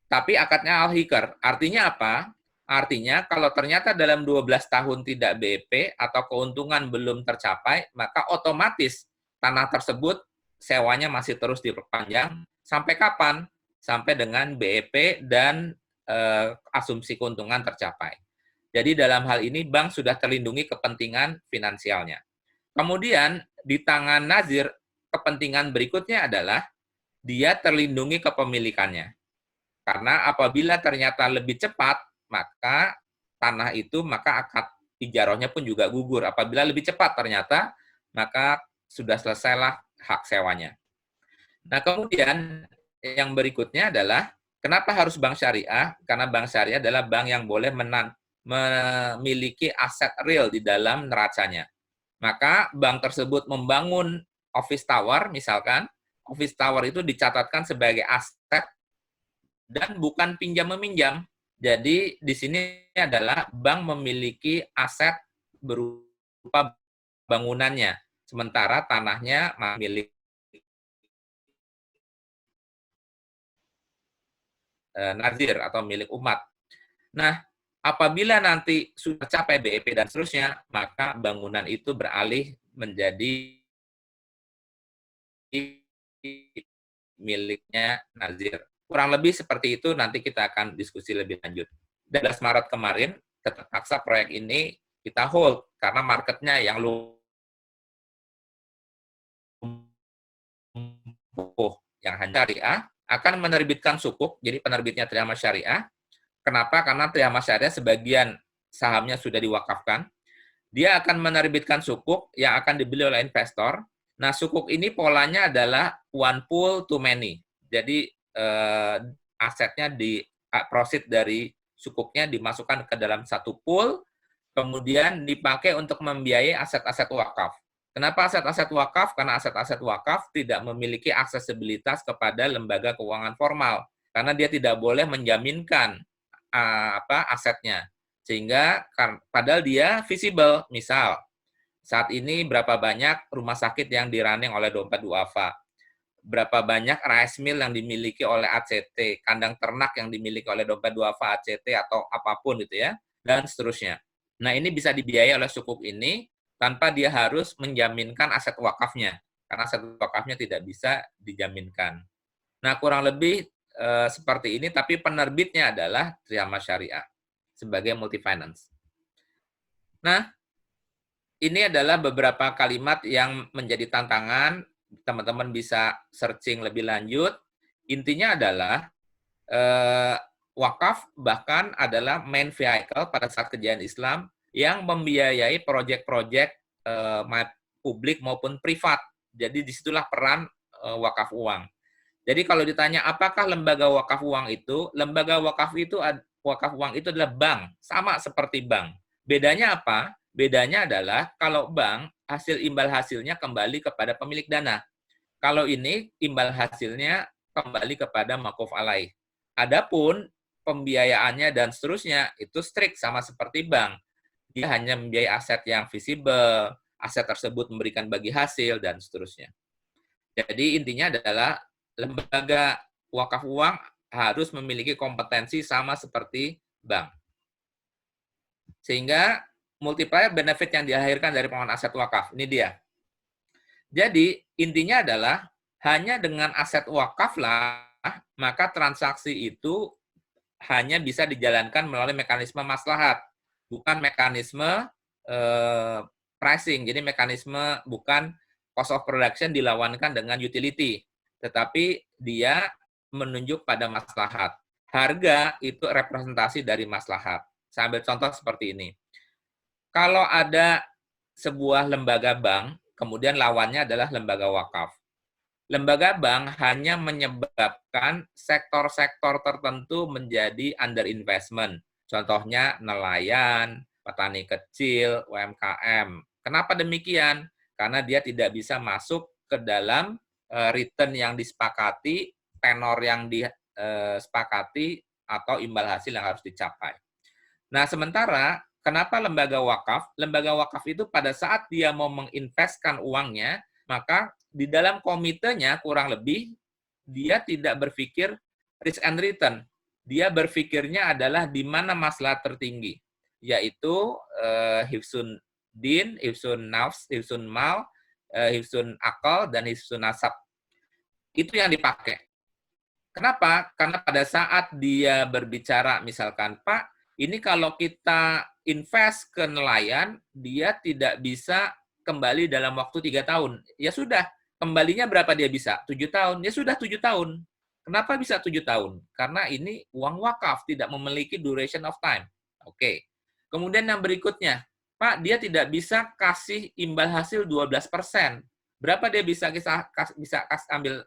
Tapi akadnya al-hikr. Artinya apa? Artinya kalau ternyata dalam 12 tahun tidak BEP atau keuntungan belum tercapai, maka otomatis tanah tersebut sewanya masih terus diperpanjang. Sampai kapan? Sampai dengan BEP dan asumsi keuntungan tercapai. Jadi dalam hal ini bank sudah terlindungi kepentingan finansialnya. Kemudian di tangan nazir, kepentingan berikutnya adalah dia terlindungi kepemilikannya. Karena apabila ternyata lebih cepat, maka tanah itu, maka akad ijarahnya pun juga gugur. Apabila lebih cepat ternyata, maka sudah selesailah hak sewanya. Nah, kemudian yang berikutnya adalah, kenapa harus bank syariah? Karena bank syariah adalah bank yang boleh memiliki aset real di dalam neracanya. Maka bank tersebut membangun office tower, misalkan, office tower itu dicatatkan sebagai aset dan bukan pinjam-meminjam. Jadi di sini adalah bank memiliki aset berupa bangunannya, sementara tanahnya milik nazir atau milik umat. Nah, apabila nanti sudah capai BEP dan seterusnya, maka bangunan itu beralih menjadi miliknya nazir. Kurang lebih seperti itu, nanti kita akan diskusi lebih lanjut. 12 Maret kemarin, terpaksa proyek ini kita hold, karena marketnya yang lumpuh, yang hanya syariah, akan menerbitkan sukuk, jadi penerbitnya Triama Syariah. Kenapa? Karena Triama Syariah sebagian sahamnya sudah diwakafkan, dia akan menerbitkan sukuk yang akan dibeli oleh investor. Nah, sukuk ini polanya adalah one pool to many. Jadi asetnya proceed dari sukuknya dimasukkan ke dalam satu pool, kemudian dipakai untuk membiayai aset-aset wakaf. Kenapa aset-aset wakaf? Karena aset-aset wakaf tidak memiliki aksesibilitas kepada lembaga keuangan formal, karena dia tidak boleh menjaminkan asetnya. Sehingga padahal dia visible. Misal, saat ini berapa banyak rumah sakit yang dirunning oleh dompet duafa, berapa banyak rice mill yang dimiliki oleh ACT, kandang ternak yang dimiliki oleh dompet duafa, ACT, atau apapun gitu ya, dan seterusnya. Nah, ini bisa dibiayai oleh sukuk ini tanpa dia harus menjaminkan aset wakafnya, karena aset wakafnya tidak bisa dijaminkan. Nah, kurang lebih seperti ini, tapi penerbitnya adalah Triama Syariah sebagai multi finance. Nah, ini adalah beberapa kalimat yang menjadi tantangan, teman-teman bisa searching lebih lanjut. Intinya adalah wakaf bahkan adalah main vehicle pada saat kejayaan Islam yang membiayai proyek-proyek publik maupun privat. Jadi disitulah peran wakaf uang. Jadi kalau ditanya apakah lembaga wakaf uang itu, lembaga wakaf uang itu adalah bank, sama seperti bank. Bedanya apa? Bedanya adalah kalau bank, hasil imbal hasilnya kembali kepada pemilik dana. Kalau ini imbal hasilnya kembali kepada makuf alaih. Adapun pembiayaannya dan seterusnya itu strict sama seperti bank. Dia hanya membiayai aset yang visible, aset tersebut memberikan bagi hasil dan seterusnya. Jadi intinya adalah lembaga wakaf uang harus memiliki kompetensi sama seperti bank. Sehingga multiplier benefit yang dilahirkan dari pengelolaan aset wakaf, ini dia. Jadi intinya adalah hanya dengan aset wakaf lah, maka transaksi itu hanya bisa dijalankan melalui mekanisme maslahat, bukan mekanisme pricing. Jadi mekanisme bukan cost of production dilawankan dengan utility, tetapi dia menunjuk pada maslahat. Harga itu representasi dari maslahat. Saya ambil contoh seperti ini. Kalau ada sebuah lembaga bank, kemudian lawannya adalah lembaga wakaf. Lembaga bank hanya menyebabkan sektor-sektor tertentu menjadi underinvestment. Contohnya nelayan, petani kecil, UMKM. Kenapa demikian? Karena dia tidak bisa masuk ke dalam return yang disepakati, tenor yang disepakati, atau imbal hasil yang harus dicapai. Nah, sementara kenapa lembaga wakaf? Lembaga wakaf itu pada saat dia mau menginvestkan uangnya, maka di dalam komitenya kurang lebih dia tidak berpikir risk and return. Dia berpikirnya adalah di mana maslahat tertinggi, yaitu hifsun din, hifsun nafs, hifsun mal, hifsun akal, dan hifsun nasab. Itu yang dipakai. Kenapa? Karena pada saat dia berbicara, misalkan, Pak, ini kalau kita invest ke nelayan, dia tidak bisa kembali dalam waktu 3 tahun. Ya sudah, kembalinya berapa dia bisa? 7 tahun. Ya sudah 7 tahun. Kenapa bisa 7 tahun? Karena ini uang wakaf, tidak memiliki duration of time. Oke. Kemudian yang berikutnya, Pak, dia tidak bisa kasih imbal hasil 12%. Berapa dia bisa ambil?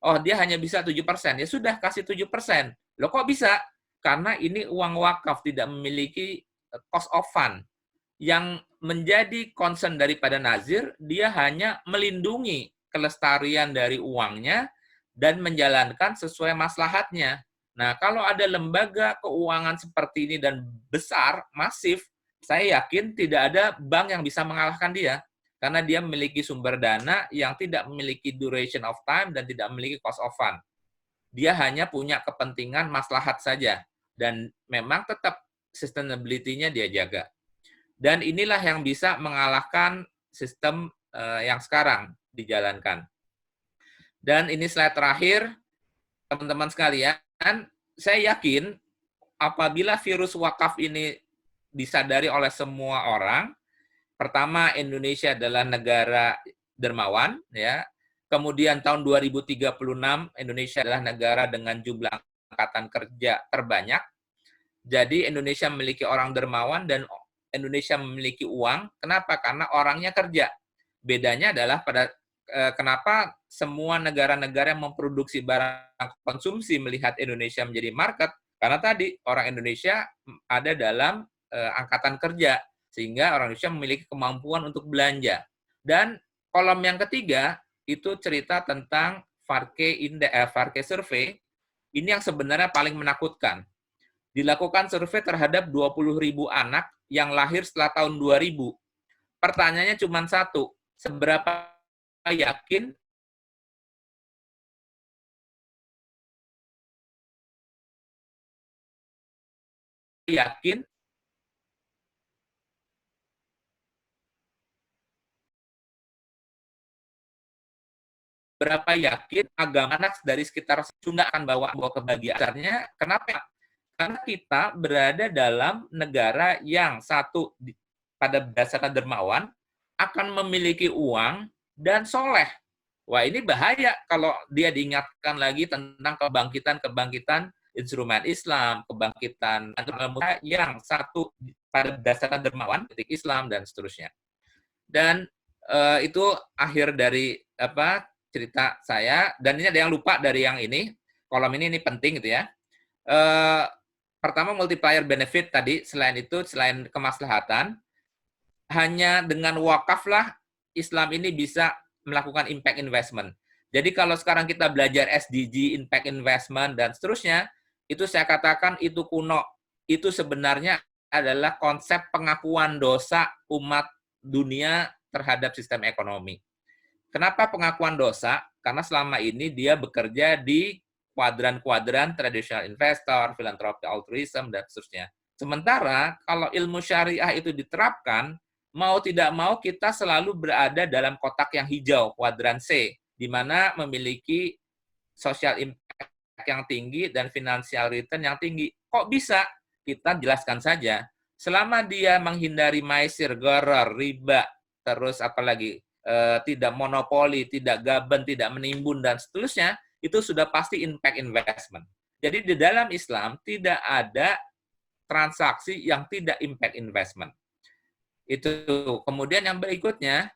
Oh, dia hanya bisa 7%. Ya sudah, kasih 7%. Loh kok bisa? Karena ini uang wakaf, tidak memiliki cost of fund. Yang menjadi concern daripada nazir, dia hanya melindungi kelestarian dari uangnya dan menjalankan sesuai maslahatnya. Nah, kalau ada lembaga keuangan seperti ini dan besar, masif, saya yakin tidak ada bank yang bisa mengalahkan dia. Karena dia memiliki sumber dana yang tidak memiliki duration of time dan tidak memiliki cost of fund. Dia hanya punya kepentingan maslahat saja. Dan memang tetap sustainability-nya dia jaga. Dan inilah yang bisa mengalahkan sistem yang sekarang dijalankan. Dan ini slide terakhir, teman-teman sekalian, saya yakin apabila virus wakaf ini disadari oleh semua orang, pertama, Indonesia adalah negara dermawan, ya. Kemudian tahun 2036 Indonesia adalah negara dengan jumlah angkatan kerja terbanyak. Jadi Indonesia memiliki orang dermawan dan Indonesia memiliki uang. Kenapa? Karena orangnya kerja. Bedanya adalah kenapa semua negara-negara yang memproduksi barang konsumsi melihat Indonesia menjadi market? Karena tadi orang Indonesia ada dalam angkatan kerja, sehingga orang Indonesia memiliki kemampuan untuk belanja. Dan kolom yang ketiga itu cerita tentang Varke Survey. Ini yang sebenarnya paling menakutkan. Dilakukan survei terhadap 20.000 anak yang lahir setelah tahun 2000. Pertanyaannya cuma satu, seberapa yakin agama anak dari sekitar Sunda akan bawa kebahagiaannya. Kenapa? Karena kita berada dalam negara yang satu pada dasarnya dermawan, akan memiliki uang dan soleh. Wah, ini bahaya kalau dia diingatkan lagi tentang kebangkitan instrumen Islam, kebangkitan yang satu pada dasarnya dermawan, titik Islam, dan seterusnya. Dan itu akhir dari cerita saya. Dan ini ada yang lupa dari yang ini. Kolom ini penting gitu ya. Pertama, multiplier benefit tadi, selain itu, selain kemaslahatan, hanya dengan wakaflah Islam ini bisa melakukan impact investment. Jadi kalau sekarang kita belajar SDG, impact investment, dan seterusnya, itu saya katakan itu kuno. Itu sebenarnya adalah konsep pengakuan dosa umat dunia terhadap sistem ekonomi. Kenapa pengakuan dosa? Karena selama ini dia bekerja di kuadran-kuadran tradisional investor, filantropi, altruism, dan seterusnya. Sementara kalau ilmu syariah itu diterapkan, mau tidak mau kita selalu berada dalam kotak yang hijau, kuadran C, di mana memiliki social impact yang tinggi dan financial return yang tinggi. Kok bisa? Kita jelaskan saja. Selama dia menghindari maisir, gharar, riba, terus apalagi tidak monopoli, tidak gaben, tidak menimbun, dan seterusnya, itu sudah pasti impact investment. Jadi di dalam Islam tidak ada transaksi yang tidak impact investment. Itu. Kemudian yang berikutnya,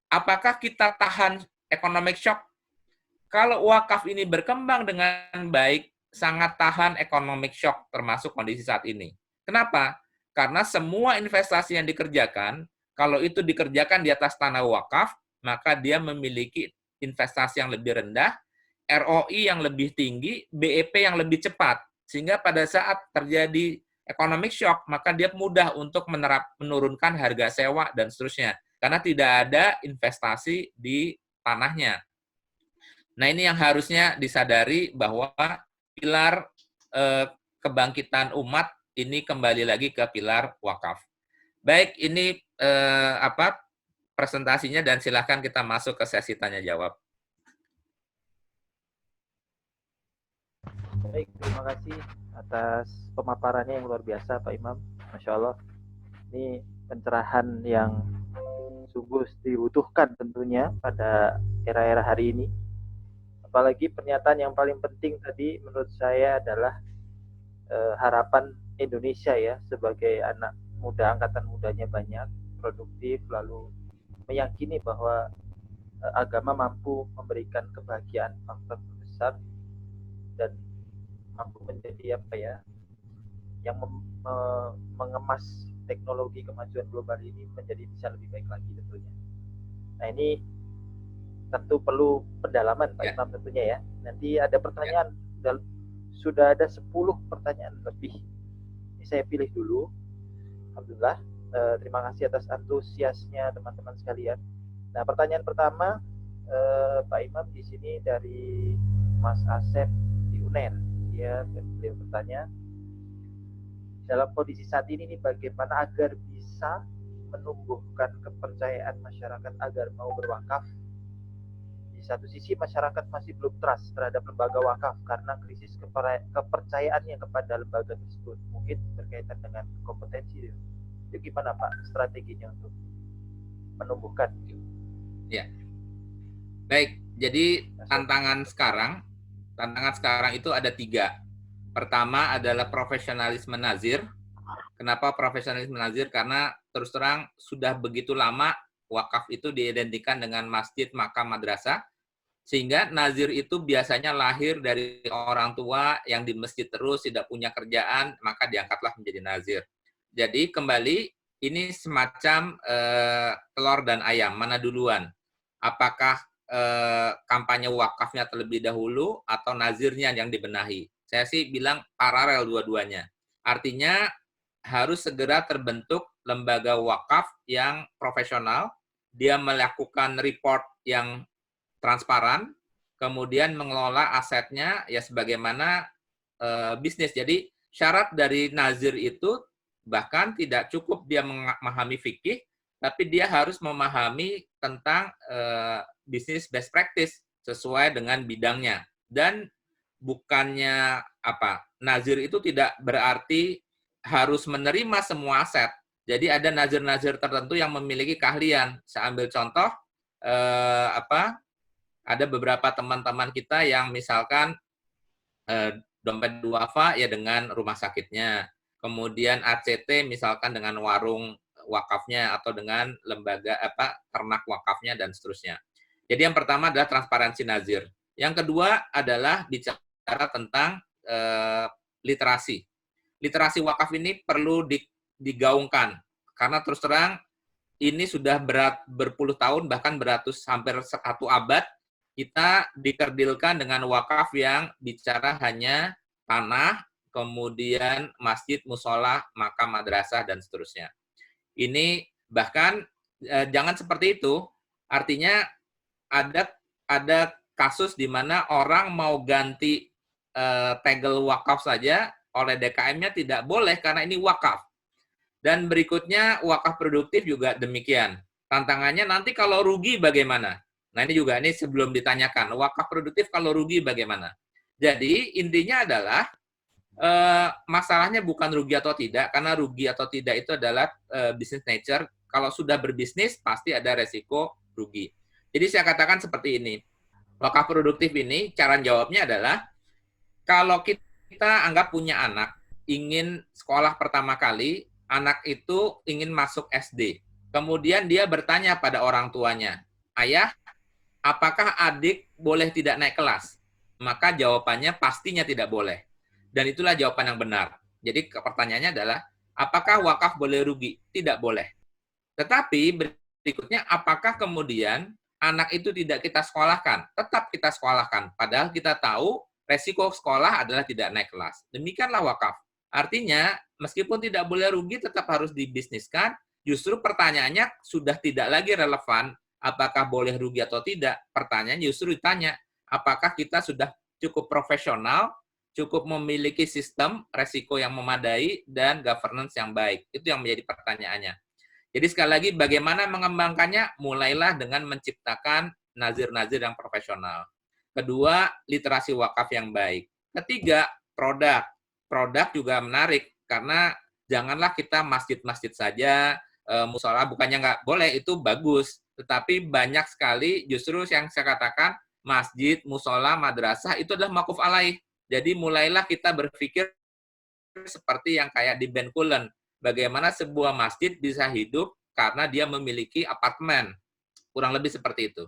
apakah kita tahan economic shock? Kalau wakaf ini berkembang dengan baik, sangat tahan economic shock termasuk kondisi saat ini. Kenapa? Karena semua investasi yang dikerjakan, kalau itu dikerjakan di atas tanah wakaf, maka dia memiliki investasi yang lebih rendah, ROI yang lebih tinggi, BEP yang lebih cepat. Sehingga pada saat terjadi economic shock, maka dia mudah untuk menurunkan harga sewa dan seterusnya. karena tidak ada investasi di tanahnya. Nah, ini yang harusnya disadari bahwa pilar kebangkitan umat ini kembali lagi ke pilar wakaf. Baik, ini presentasinya dan silakan kita masuk ke sesi tanya jawab. Baik, terima kasih atas pemaparannya yang luar biasa Pak Imam. Masya Allah, ini pencerahan yang sungguh dibutuhkan tentunya pada era-era hari ini. Apalagi pernyataan yang paling penting tadi menurut saya adalah harapan Indonesia ya sebagai anak muda, angkatan mudanya banyak, produktif, lalu meyakini bahwa agama mampu memberikan kebahagiaan faktor terbesar dan mampu menjadi apa ya, yang mengemas teknologi kemajuan global ini menjadi bisa lebih baik lagi tentunya. Nah ini tentu perlu pendalaman Pak Imam tentunya ya. Nanti ada pertanyaan, sudah ada 10 pertanyaan lebih. Ini saya pilih dulu. Alhamdulillah, terima kasih atas antusiasnya teman-teman sekalian. Nah pertanyaan pertama Pak Imam di sini dari Mas Asep di UNER. Dia beliau bertanya, dalam kondisi saat ini nih bagaimana agar bisa menumbuhkan kepercayaan masyarakat agar mau berwakaf. Di satu sisi masyarakat masih belum trust terhadap lembaga wakaf karena krisis kepercayaannya kepada lembaga tersebut, mungkin berkaitan dengan kompetensi. Itu gimana Pak strateginya untuk menumbuhkan? Ya, baik. Jadi tantangan sekarang itu ada 3. Pertama adalah profesionalisme nazir. Kenapa profesionalisme nazir? Karena terus terang sudah begitu lama wakaf itu diidentikan dengan masjid, makam, madrasah, sehingga nazir itu biasanya lahir dari orang tua yang di masjid terus, tidak punya kerjaan, maka diangkatlah menjadi nazir. Jadi kembali, ini semacam telur dan ayam, mana duluan? Apakah kampanye wakafnya terlebih dahulu atau nazirnya yang dibenahi? Saya sih bilang paralel dua-duanya. Artinya harus segera terbentuk lembaga wakaf yang profesional, dia melakukan report yang transparan, kemudian mengelola asetnya ya sebagaimana bisnis. Jadi syarat dari nazir itu bahkan tidak cukup dia memahami fikih, tapi dia harus memahami tentang bisnis best practice sesuai dengan bidangnya. Dan bukannya nazir itu tidak berarti harus menerima semua aset. Jadi ada nazir-nazir tertentu yang memiliki keahlian. Saya ambil contoh ada beberapa teman-teman kita yang misalkan dompet duafa ya dengan rumah sakitnya, kemudian ACT misalkan dengan warung wakafnya atau dengan lembaga ternak wakafnya dan seterusnya. Jadi yang pertama adalah transparansi nazir. Yang kedua adalah bicara tentang literasi. Literasi wakaf ini perlu digaungkan karena terus terang ini sudah berpuluh tahun bahkan beratus hampir 1 abad kita dikerdilkan dengan wakaf yang bicara hanya tanah, kemudian masjid, musola, makam, madrasah, dan seterusnya. Ini bahkan jangan seperti itu, artinya ada kasus di mana orang mau ganti tegel wakaf saja oleh DKM-nya tidak boleh karena ini wakaf. Dan berikutnya wakaf produktif juga demikian. Tantangannya nanti kalau rugi bagaimana? Nah ini juga, ini sebelum ditanyakan, wakaf produktif kalau rugi bagaimana? Jadi intinya adalah masalahnya bukan rugi atau tidak, karena rugi atau tidak itu adalah business nature. Kalau sudah berbisnis pasti ada resiko rugi. Jadi saya katakan seperti ini, wakaf produktif ini cara jawabnya adalah kalau kita anggap punya anak ingin sekolah pertama kali, anak itu ingin masuk SD. Kemudian dia bertanya pada orang tuanya, ayah, apakah adik boleh tidak naik kelas? Maka jawabannya pastinya tidak boleh. Dan itulah jawaban yang benar. Jadi pertanyaannya adalah, apakah wakaf boleh rugi? Tidak boleh. Tetapi berikutnya, apakah kemudian anak itu tidak kita sekolahkan? Tetap kita sekolahkan. Padahal kita tahu resiko sekolah adalah tidak naik kelas. Demikianlah wakaf. Artinya, meskipun tidak boleh rugi, tetap harus dibisniskan, justru pertanyaannya sudah tidak lagi relevan apakah boleh rugi atau tidak. Pertanyaan justru ditanya, apakah kita sudah cukup profesional, cukup memiliki sistem resiko yang memadai, dan governance yang baik. Itu yang menjadi pertanyaannya. Jadi sekali lagi, bagaimana mengembangkannya? Mulailah dengan menciptakan nazir-nazir yang profesional. Kedua, literasi wakaf yang baik. Ketiga, produk. Produk juga menarik, karena janganlah kita masjid-masjid saja, musola bukannya nggak boleh, itu bagus. Tetapi banyak sekali justru yang saya katakan, masjid, musola, madrasah, itu adalah makuf alaih. Jadi mulailah kita berpikir seperti yang kayak di Bencoolen. Bagaimana sebuah masjid bisa hidup karena dia memiliki apartemen. Kurang lebih seperti itu.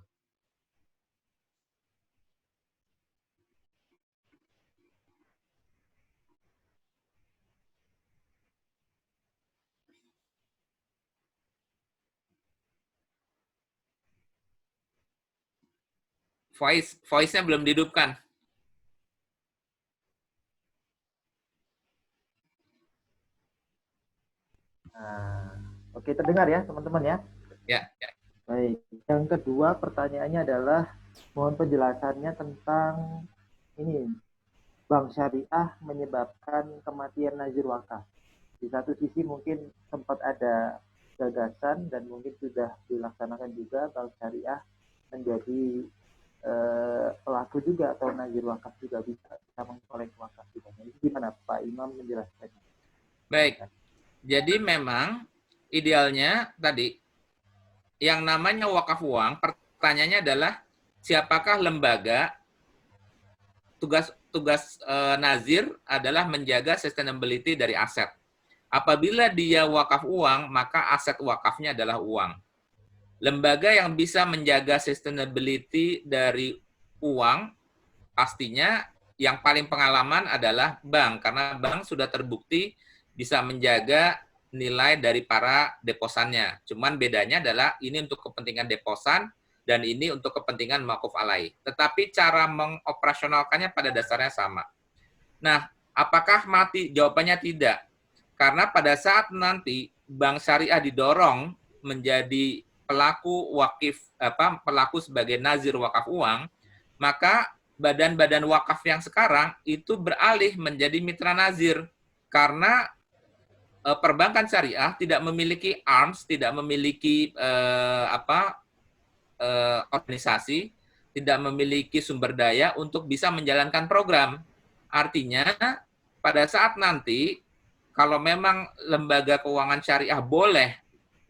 Voice-nya belum dihidupkan. Nah, oke, terdengar ya teman-teman ya? Ya, ya. Baik. Yang kedua pertanyaannya adalah mohon penjelasannya tentang ini, bank syariah menyebabkan kematian nazir wakaf. Di satu sisi mungkin sempat ada gagasan dan mungkin sudah dilaksanakan juga bank syariah menjadi pelaku juga atau nazir wakaf juga bisa mengkolek wakaf juga. Jadi gimana Pak Imam menjelaskannya? Baik. Jadi memang idealnya tadi yang namanya wakaf uang, pertanyaannya adalah siapakah lembaga? Tugas nazir adalah menjaga sustainability dari aset. Apabila dia wakaf uang, maka aset wakafnya adalah uang. Lembaga yang bisa menjaga sustainability dari uang, pastinya yang paling pengalaman adalah bank, karena bank sudah terbukti bisa menjaga nilai dari para deposannya. Cuman bedanya adalah ini untuk kepentingan deposan dan ini untuk kepentingan makuf alaih. Tetapi cara mengoperasionalkannya pada dasarnya sama. Nah, apakah mati? Jawabannya tidak. Karena pada saat nanti bank syariah didorong menjadi pelaku wakif, pelaku sebagai nazir wakaf uang, maka badan-badan wakaf yang sekarang itu beralih menjadi mitra nazir. Karena perbankan syariah tidak memiliki arms, tidak memiliki organisasi, tidak memiliki sumber daya untuk bisa menjalankan program. Artinya, pada saat nanti, kalau memang lembaga keuangan syariah boleh,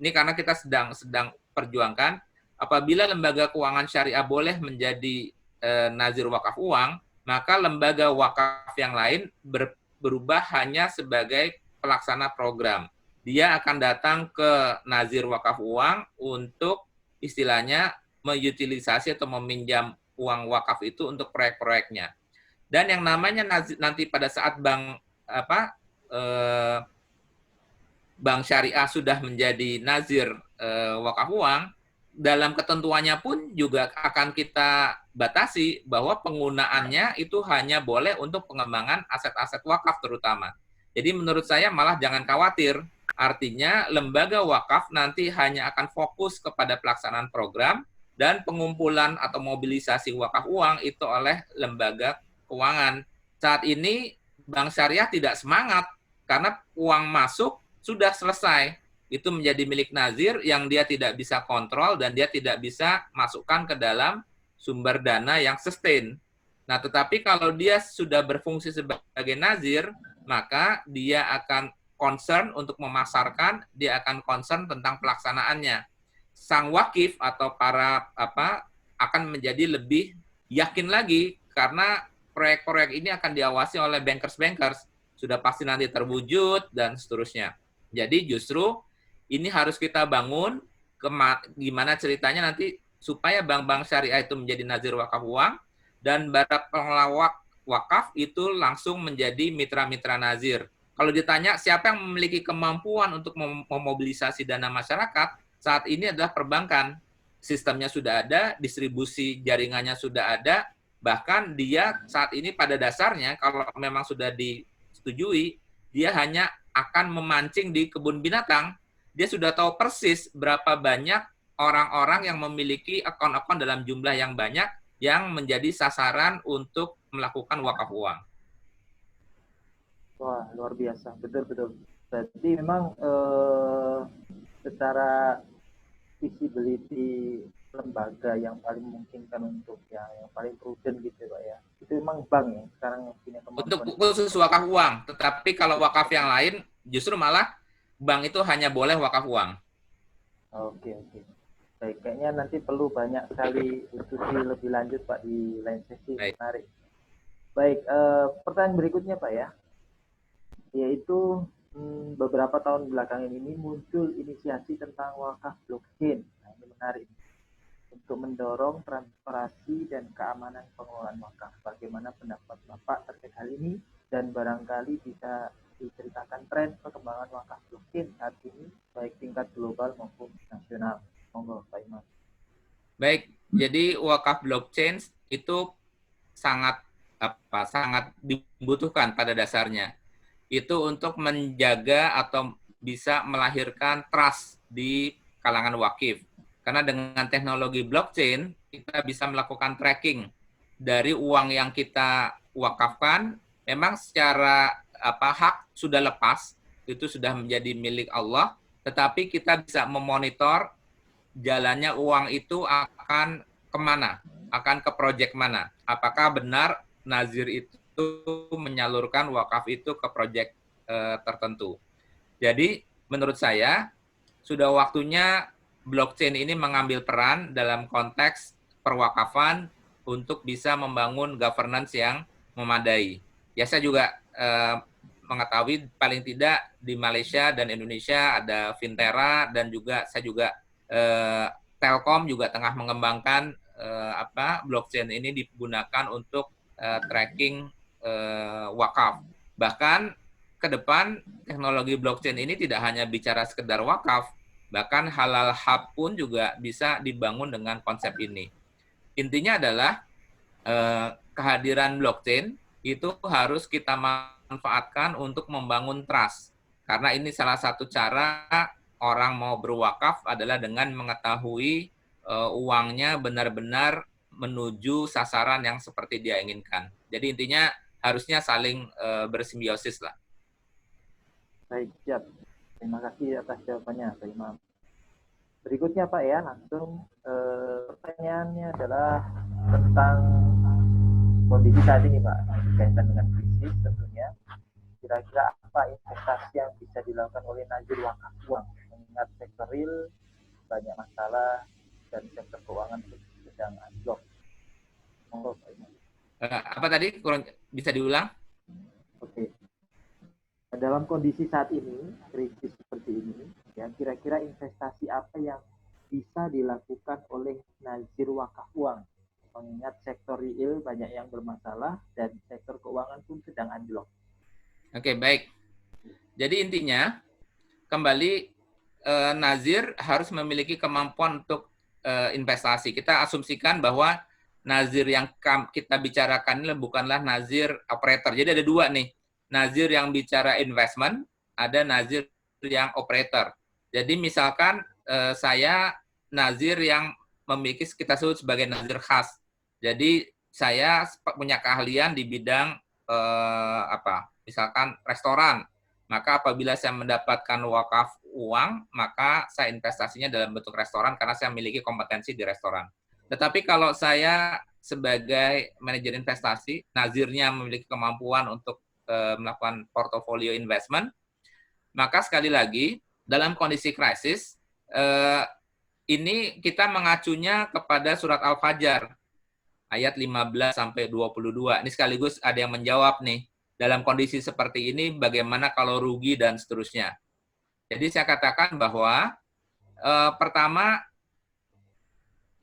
ini karena kita sedang perjuangkan, apabila lembaga keuangan syariah boleh menjadi nazir wakaf uang, maka lembaga wakaf yang lain berubah hanya sebagai pelaksana program. Dia akan datang ke nazir wakaf uang untuk istilahnya mengutilisasi atau meminjam uang wakaf itu untuk proyek-proyeknya. Dan yang namanya nanti pada saat bank syariah sudah menjadi nazir wakaf uang, dalam ketentuannya pun juga akan kita batasi bahwa penggunaannya itu hanya boleh untuk pengembangan aset-aset wakaf terutama. Jadi menurut saya malah jangan khawatir. Artinya lembaga wakaf nanti hanya akan fokus kepada pelaksanaan program dan pengumpulan atau mobilisasi wakaf uang itu oleh lembaga keuangan. Saat ini bank syariah tidak semangat karena uang masuk sudah selesai. Itu menjadi milik nazir yang dia tidak bisa kontrol dan dia tidak bisa masukkan ke dalam sumber dana yang sustain. Nah, tetapi kalau dia sudah berfungsi sebagai nazir, maka dia akan concern untuk memasarkan, dia akan concern tentang pelaksanaannya. Sang wakif atau para akan menjadi lebih yakin lagi karena proyek-proyek ini akan diawasi oleh bankers-bankers, sudah pasti nanti terwujud dan seterusnya. Jadi justru ini harus kita bangun gimana ceritanya nanti supaya bank-bank syariah itu menjadi nazir wakaf uang dan para pengelola wakaf itu langsung menjadi mitra-mitra nazir. Kalau ditanya siapa yang memiliki kemampuan untuk memobilisasi dana masyarakat, saat ini adalah perbankan. Sistemnya sudah ada, distribusi jaringannya sudah ada, bahkan dia saat ini pada dasarnya kalau memang sudah disetujui, dia hanya akan memancing di kebun binatang. dia sudah tahu persis berapa banyak orang-orang yang memiliki akun-akun dalam jumlah yang banyak yang menjadi sasaran untuk melakukan wakaf uang. Wah, luar biasa, betul-betul. Berarti memang secara visibility lembaga yang paling memungkinkan untuk yang paling prudent gitu Pak ya. Itu memang bank ya sekarang yang punya kemampuan. Untuk khusus wakaf uang, tetapi kalau wakaf yang lain justru malah bank itu hanya boleh wakaf uang. Oke. Baik, kayaknya nanti perlu banyak sekali diskusi lebih lanjut Pak di lain sesi. Baik. Menarik. Baik, pertanyaan berikutnya Pak ya, yaitu beberapa tahun belakangan ini muncul inisiasi tentang wakaf blockchain. Nah, ini menarik untuk mendorong transparansi dan keamanan pengelolaan wakaf. Bagaimana pendapat Bapak terkait hal ini dan barangkali bisa diceritakan tren perkembangan wakaf blockchain saat ini baik tingkat global maupun nasional. Monggo Pak Imam. Baik, jadi wakaf blockchain itu sangat dibutuhkan pada dasarnya. Itu untuk menjaga atau bisa melahirkan trust di kalangan wakif. Karena dengan teknologi blockchain, kita bisa melakukan tracking dari uang yang kita wakafkan, memang secara hak sudah lepas, itu sudah menjadi milik Allah, tetapi kita bisa memonitor jalannya uang itu akan kemana, akan ke proyek mana. Apakah benar nazir itu menyalurkan wakaf itu ke proyek tertentu. Jadi menurut saya sudah waktunya blockchain ini mengambil peran dalam konteks perwakafan untuk bisa membangun governance yang memadai. Ya saya juga mengetahui paling tidak di Malaysia dan Indonesia ada Fintera dan juga saya juga Telkom juga tengah mengembangkan blockchain ini digunakan untuk tracking wakaf. Bahkan ke depan teknologi blockchain ini tidak hanya bicara sekedar wakaf, bahkan halal hub pun juga bisa dibangun dengan konsep ini. Intinya adalah kehadiran blockchain itu harus kita manfaatkan untuk membangun trust. Karena ini salah satu cara orang mau berwakaf adalah dengan mengetahui uangnya benar-benar menuju sasaran yang seperti dia inginkan. Jadi intinya harusnya saling bersimbiosis lah. Baik, siap. Terima kasih atas jawabannya, Pak Imam. Berikutnya Pak ya, langsung pertanyaannya adalah tentang kondisi saat ini Pak, berkaitan dengan krisis tentunya. Kira-kira apa investasi yang bisa dilakukan oleh nazir wakaf uang, mengingat sektor real banyak masalah dan sektor keuangan sedang anjlok. Monggo Pak Imam. Apa tadi? Kurang bisa diulang? Oke. Dalam kondisi saat ini, krisis seperti ini, ya kira-kira investasi apa yang bisa dilakukan oleh nazir wakaf uang, mengingat sektor real banyak yang bermasalah dan sektor keuangan pun sedang anjlok. Oke, baik. Jadi intinya kembali nazir harus memiliki kemampuan untuk investasi. Kita asumsikan bahwa nazir yang kita bicarakan ini bukanlah nazir operator. Jadi ada dua nih. Nazir yang bicara investment, ada nazir yang operator. Jadi misalkan saya nazir yang memiliki kita sebut sebagai nazir khas. Jadi saya punya keahlian di bidang misalkan restoran. Maka apabila saya mendapatkan wakaf uang, maka saya investasinya dalam bentuk restoran karena saya memiliki kompetensi di restoran. Tetapi kalau saya sebagai manajer investasi, nazirnya memiliki kemampuan untuk melakukan portofolio investment, maka sekali lagi dalam kondisi krisis ini kita mengacunya kepada surat Al-Fajr ayat 15 sampai 22. Ini sekaligus ada yang menjawab nih, dalam kondisi seperti ini bagaimana kalau rugi dan seterusnya. Jadi saya katakan bahwa pertama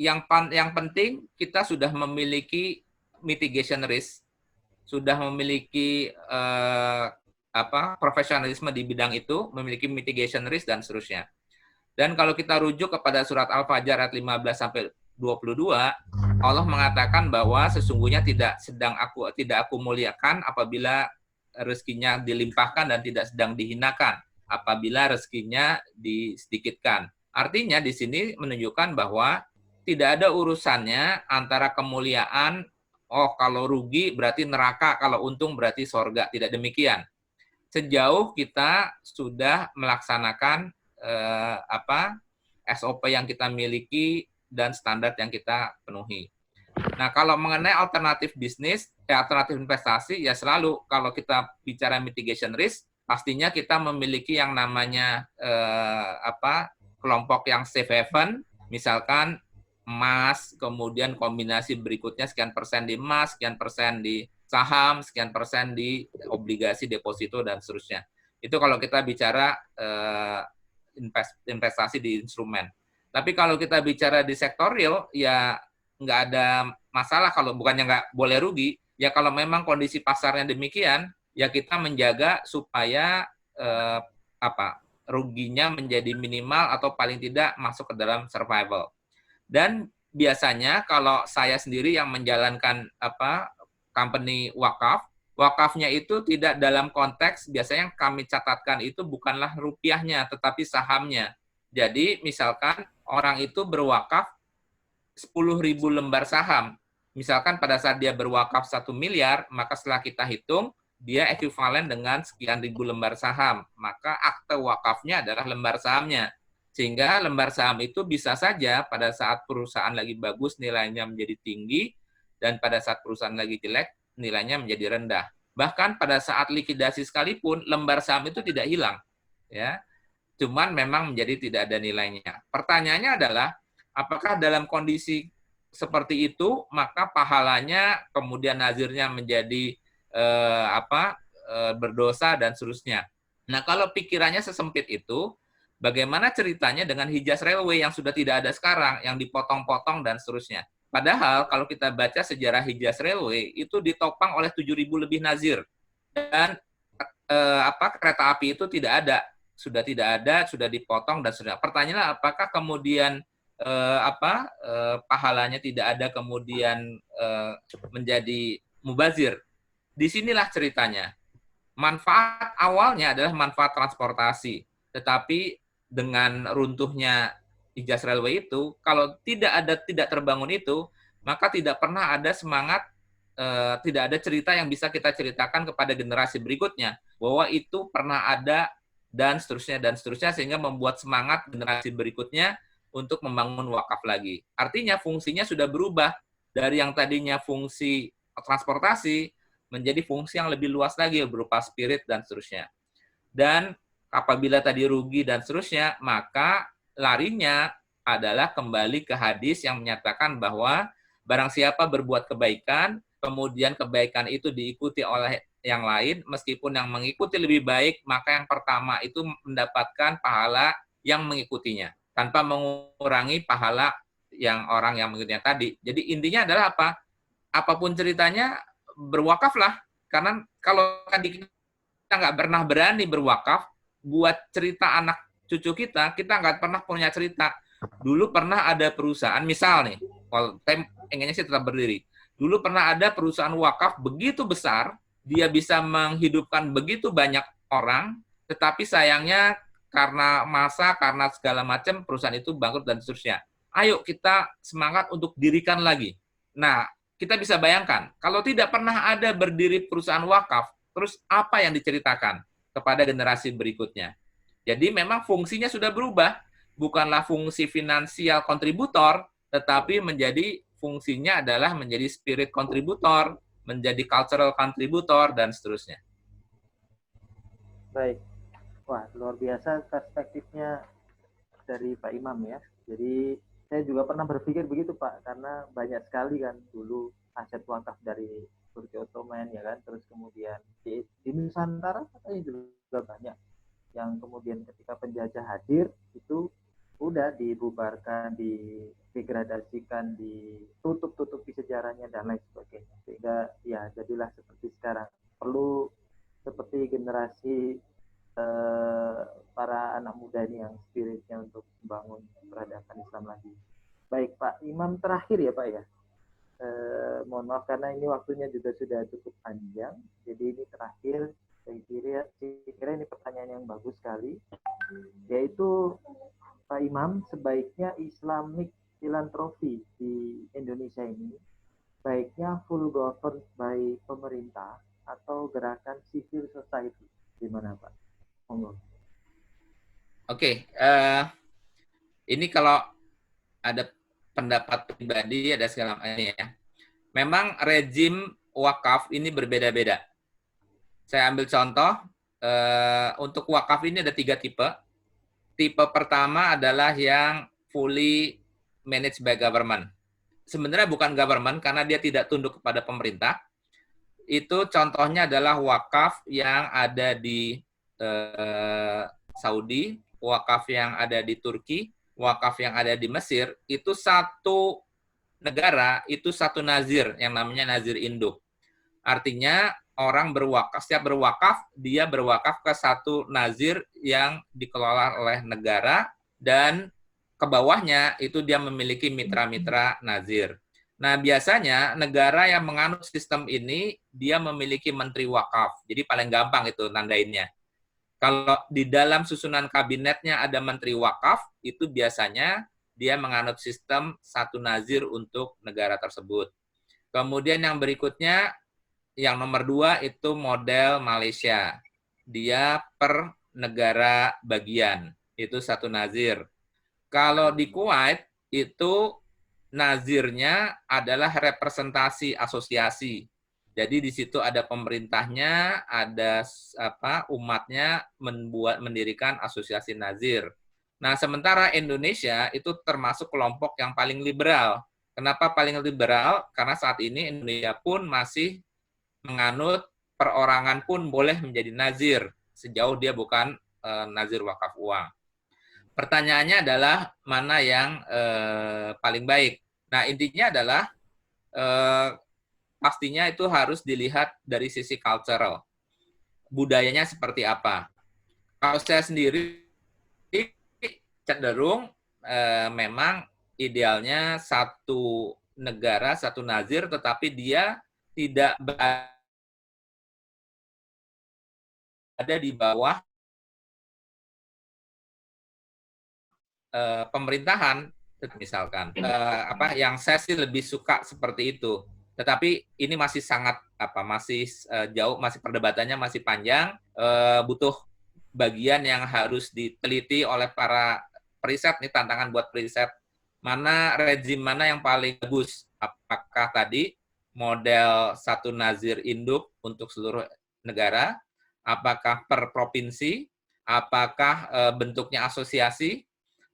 yang penting kita sudah memiliki mitigation risk, sudah memiliki profesionalisme di bidang itu, memiliki mitigation risk dan seterusnya. Dan kalau kita rujuk kepada surat Al-Fajr ayat 15 sampai 22, Allah mengatakan bahwa sesungguhnya tidak aku muliakan apabila rezekinya dilimpahkan dan tidak sedang dihinakan apabila rezekinya disedikitkan. Artinya di sini menunjukkan bahwa tidak ada urusannya antara kemuliaan, oh kalau rugi berarti neraka, kalau untung berarti sorga. Tidak demikian. Sejauh kita sudah melaksanakan SOP yang kita miliki dan standar yang kita penuhi. Nah, kalau mengenai alternatif bisnis, alternatif investasi, ya selalu kalau kita bicara mitigation risk, pastinya kita memiliki yang namanya kelompok yang safe haven, misalkan emas, kemudian kombinasi berikutnya sekian persen di emas, sekian persen di saham, sekian persen di obligasi, deposito, dan seterusnya. Itu kalau kita bicara investasi di instrumen. Tapi kalau kita bicara di sektor real, ya nggak ada masalah kalau bukannya nggak boleh rugi. Ya kalau memang kondisi pasarnya demikian, ya kita menjaga supaya ruginya menjadi minimal atau paling tidak masuk ke dalam survival. Dan biasanya kalau saya sendiri yang menjalankan company wakaf, wakafnya itu tidak dalam konteks, biasanya yang kami catatkan itu bukanlah rupiahnya, tetapi sahamnya. Jadi misalkan orang itu berwakaf 10.000 lembar saham. Misalkan pada saat dia berwakaf 1 miliar, maka setelah kita hitung, dia ekuivalen dengan sekian ribu lembar saham. Maka akte wakafnya adalah lembar sahamnya. Sehingga lembar saham itu bisa saja pada saat perusahaan lagi bagus nilainya menjadi tinggi, dan pada saat perusahaan lagi jelek nilainya menjadi rendah. Bahkan pada saat likuidasi sekalipun lembar saham itu tidak hilang, ya. Cuman memang menjadi tidak ada nilainya. Pertanyaannya adalah apakah dalam kondisi seperti itu maka pahalanya kemudian nazirnya menjadi berdosa dan seterusnya. Nah, kalau pikirannya sesempit itu, bagaimana ceritanya dengan Hijaz Railway yang sudah tidak ada sekarang, yang dipotong-potong dan seterusnya? Padahal kalau kita baca sejarah Hijaz Railway itu ditopang oleh 7.000 lebih nazir dan kereta api itu tidak ada, sudah dipotong dan sudah. Pertanyaannya apakah kemudian pahalanya tidak ada kemudian menjadi mubazir? Disinilah ceritanya. Manfaat awalnya adalah manfaat transportasi, tetapi dengan runtuhnya Hijaz Railway itu, kalau tidak terbangun itu, maka tidak pernah ada semangat, tidak ada cerita yang bisa kita ceritakan kepada generasi berikutnya bahwa itu pernah ada dan seterusnya, sehingga membuat semangat generasi berikutnya untuk membangun wakaf lagi. Artinya fungsinya sudah berubah dari yang tadinya fungsi transportasi menjadi fungsi yang lebih luas lagi berupa spirit dan seterusnya. Dan apabila tadi rugi dan seterusnya, maka larinya adalah kembali ke hadis yang menyatakan bahwa barang siapa berbuat kebaikan, kemudian kebaikan itu diikuti oleh yang lain, meskipun yang mengikuti lebih baik, maka yang pertama itu mendapatkan pahala yang mengikutinya, tanpa mengurangi pahala yang orang yang mengikutinya tadi. Jadi intinya adalah apa? Apapun ceritanya, berwakaflah. Karena kalau tadi kita nggak pernah berani berwakaf, buat cerita anak cucu kita nggak pernah punya cerita. Dulu pernah ada perusahaan, misal nih, kalau saya inginnya sih tetap berdiri. Dulu pernah ada perusahaan wakaf begitu besar, dia bisa menghidupkan begitu banyak orang, tetapi sayangnya karena masa, karena segala macam, perusahaan itu bangkrut dan seterusnya. Ayo kita semangat untuk dirikan lagi. Nah, kita bisa bayangkan, kalau tidak pernah ada berdiri perusahaan wakaf, terus apa yang diceritakan kepada generasi berikutnya? Jadi memang fungsinya sudah berubah, bukanlah fungsi finansial kontributor, tetapi menjadi fungsinya adalah menjadi spirit kontributor, menjadi cultural kontributor, dan seterusnya. Baik. Wah, luar biasa perspektifnya dari Pak Imam ya. Jadi saya juga pernah berpikir begitu Pak, karena banyak sekali kan dulu aset wakaf dari Turki Ottoman ya kan, terus kemudian di Nusantara katanya juga banyak yang kemudian ketika penjajah hadir itu udah dibubarkan, didegradasikan, ditutup-tutupi sejarahnya dan lain sebagainya. Sehingga ya jadilah seperti sekarang. Perlu seperti generasi para anak muda ini yang spiritnya untuk membangun peradaban Islam lagi. Baik Pak Imam, terakhir ya Pak ya. Mohon maaf karena ini waktunya juga sudah cukup panjang. Jadi ini terakhir, saya kira ini pertanyaan yang bagus sekali. Imam, sebaiknya Islamic philanthropy di Indonesia ini baiknya full governed by pemerintah atau gerakan civil society? Gimana Pak? Monggo. Oke, ini kalau ada pendapat pribadi, ada segala macam ya. Memang rezim wakaf ini berbeda-beda. Saya ambil contoh, untuk wakaf ini ada 3 tipe. Tipe pertama adalah yang fully managed by government. Sebenarnya bukan government karena dia tidak tunduk kepada pemerintah. Itu contohnya adalah wakaf yang ada di Saudi, wakaf yang ada di Turki, wakaf yang ada di Mesir, itu satu negara, itu satu nazir yang namanya nazir induk. Artinya orang berwakaf, setiap berwakaf, dia berwakaf ke satu nazir yang dikelola oleh negara dan ke bawahnya itu dia memiliki mitra-mitra nazir. Nah, biasanya negara yang menganut sistem ini, dia memiliki menteri wakaf. Jadi paling gampang itu nandainnya. Kalau di dalam susunan kabinetnya ada menteri wakaf, itu biasanya dia menganut sistem satu nazir untuk negara tersebut. Kemudian yang berikutnya, yang nomor 2 itu model Malaysia. Dia per negara bagian, itu satu nazir. Kalau di Kuwait, itu nazirnya adalah representasi asosiasi. Jadi di situ ada pemerintahnya, ada umatnya mendirikan asosiasi nazir. Nah, sementara Indonesia itu termasuk kelompok yang paling liberal. Kenapa paling liberal? Karena saat ini Indonesia pun masih menganut perorangan pun boleh menjadi nazir sejauh dia bukan nazir wakaf uang. Pertanyaannya adalah mana yang paling baik. Nah, intinya adalah pastinya itu harus dilihat dari sisi cultural. Budayanya seperti apa. Kalau saya sendiri cenderung memang idealnya satu negara, satu nazir, tetapi dia tidak berada di bawah pemerintahan, misalkan yang saya sih lebih suka seperti itu. Tetapi ini masih sangat masih jauh, masih perdebatannya masih panjang, butuh bagian yang harus diteliti oleh para periset. Nih tantangan buat periset, mana rezim mana yang paling bagus, apakah tadi model satu nazir induk untuk seluruh negara, apakah per provinsi, apakah bentuknya asosiasi,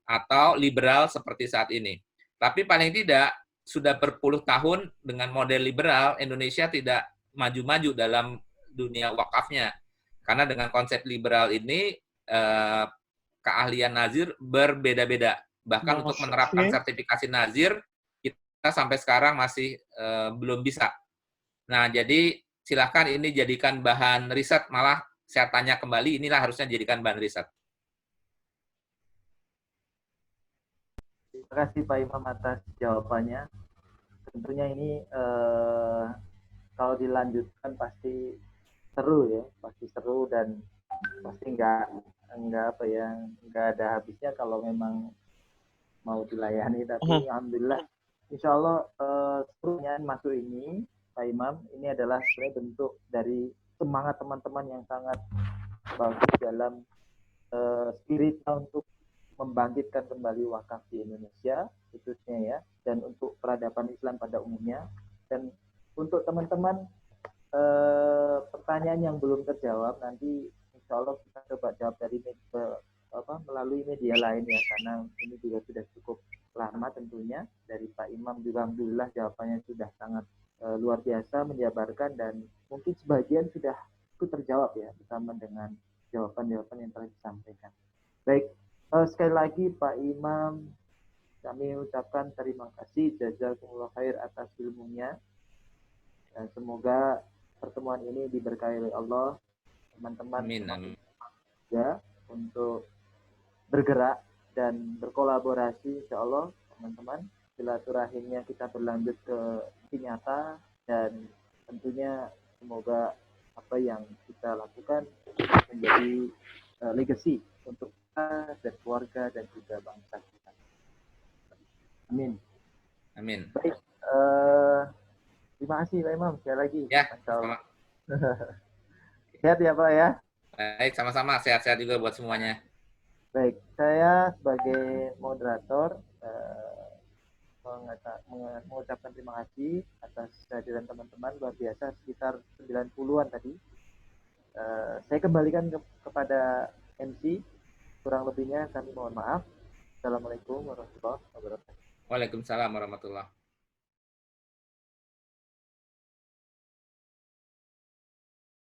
atau liberal seperti saat ini. Tapi paling tidak sudah berpuluh tahun dengan model liberal, Indonesia tidak maju-maju dalam dunia wakafnya. Karena dengan konsep liberal ini, keahlian nazir berbeda-beda. Bahkan untuk menerapkan sertifikasi nazir, kita sampai sekarang masih belum bisa. Nah, jadi silakan ini jadikan bahan riset, malah saya tanya kembali, inilah harusnya jadikan bahan riset. Terima kasih Pak Imam atas jawabannya. Tentunya ini kalau dilanjutkan pasti seru ya, pasti seru dan pasti nggak ada habisnya kalau memang mau dilayani. Tapi alhamdulillah, insya Allah serunya masuk ini Pak Imam, ini adalah sebenarnya bentuk dari semangat teman-teman yang sangat bagus dalam spiritnya untuk membangkitkan kembali wakaf di Indonesia khususnya ya, dan untuk peradaban Islam pada umumnya. Dan untuk teman-teman pertanyaan yang belum terjawab, nanti insya Allah kita coba jawab dari melalui media lain ya, karena ini juga sudah cukup lama tentunya. Dari Pak Imam juga alhamdulillah jawabannya sudah sangat luar biasa menjabarkan, dan mungkin sebagian sudah terjawab ya bersama dengan jawaban-jawaban yang telah disampaikan. Baik, sekali lagi Pak Imam, kami ucapkan terima kasih, jazakumullah khair atas ilmunya, dan semoga pertemuan ini diberkahi oleh Allah. Teman-teman ya untuk bergerak dan berkolaborasi, insya Allah teman-teman, silaturahimnya kita berlanjut ke nyata, dan tentunya semoga apa yang kita lakukan menjadi legacy untuk kita dan keluarga dan juga bangsa kita. Amin. Amin. Baik, terima kasih Pak Imam sekali lagi. Ya, Masya Allah. sama. Sehat ya Pak ya. Baik, sama-sama. Sehat-sehat juga buat semuanya. Baik, saya sebagai moderator mengucapkan terima kasih atas kehadiran teman-teman luar biasa sekitar 90-an tadi. Saya kembalikan kepada MC, kurang lebihnya kami mohon maaf. Assalamualaikum warahmatullahi wabarakatuh. Waalaikumsalam warahmatullahi wabarakatuh.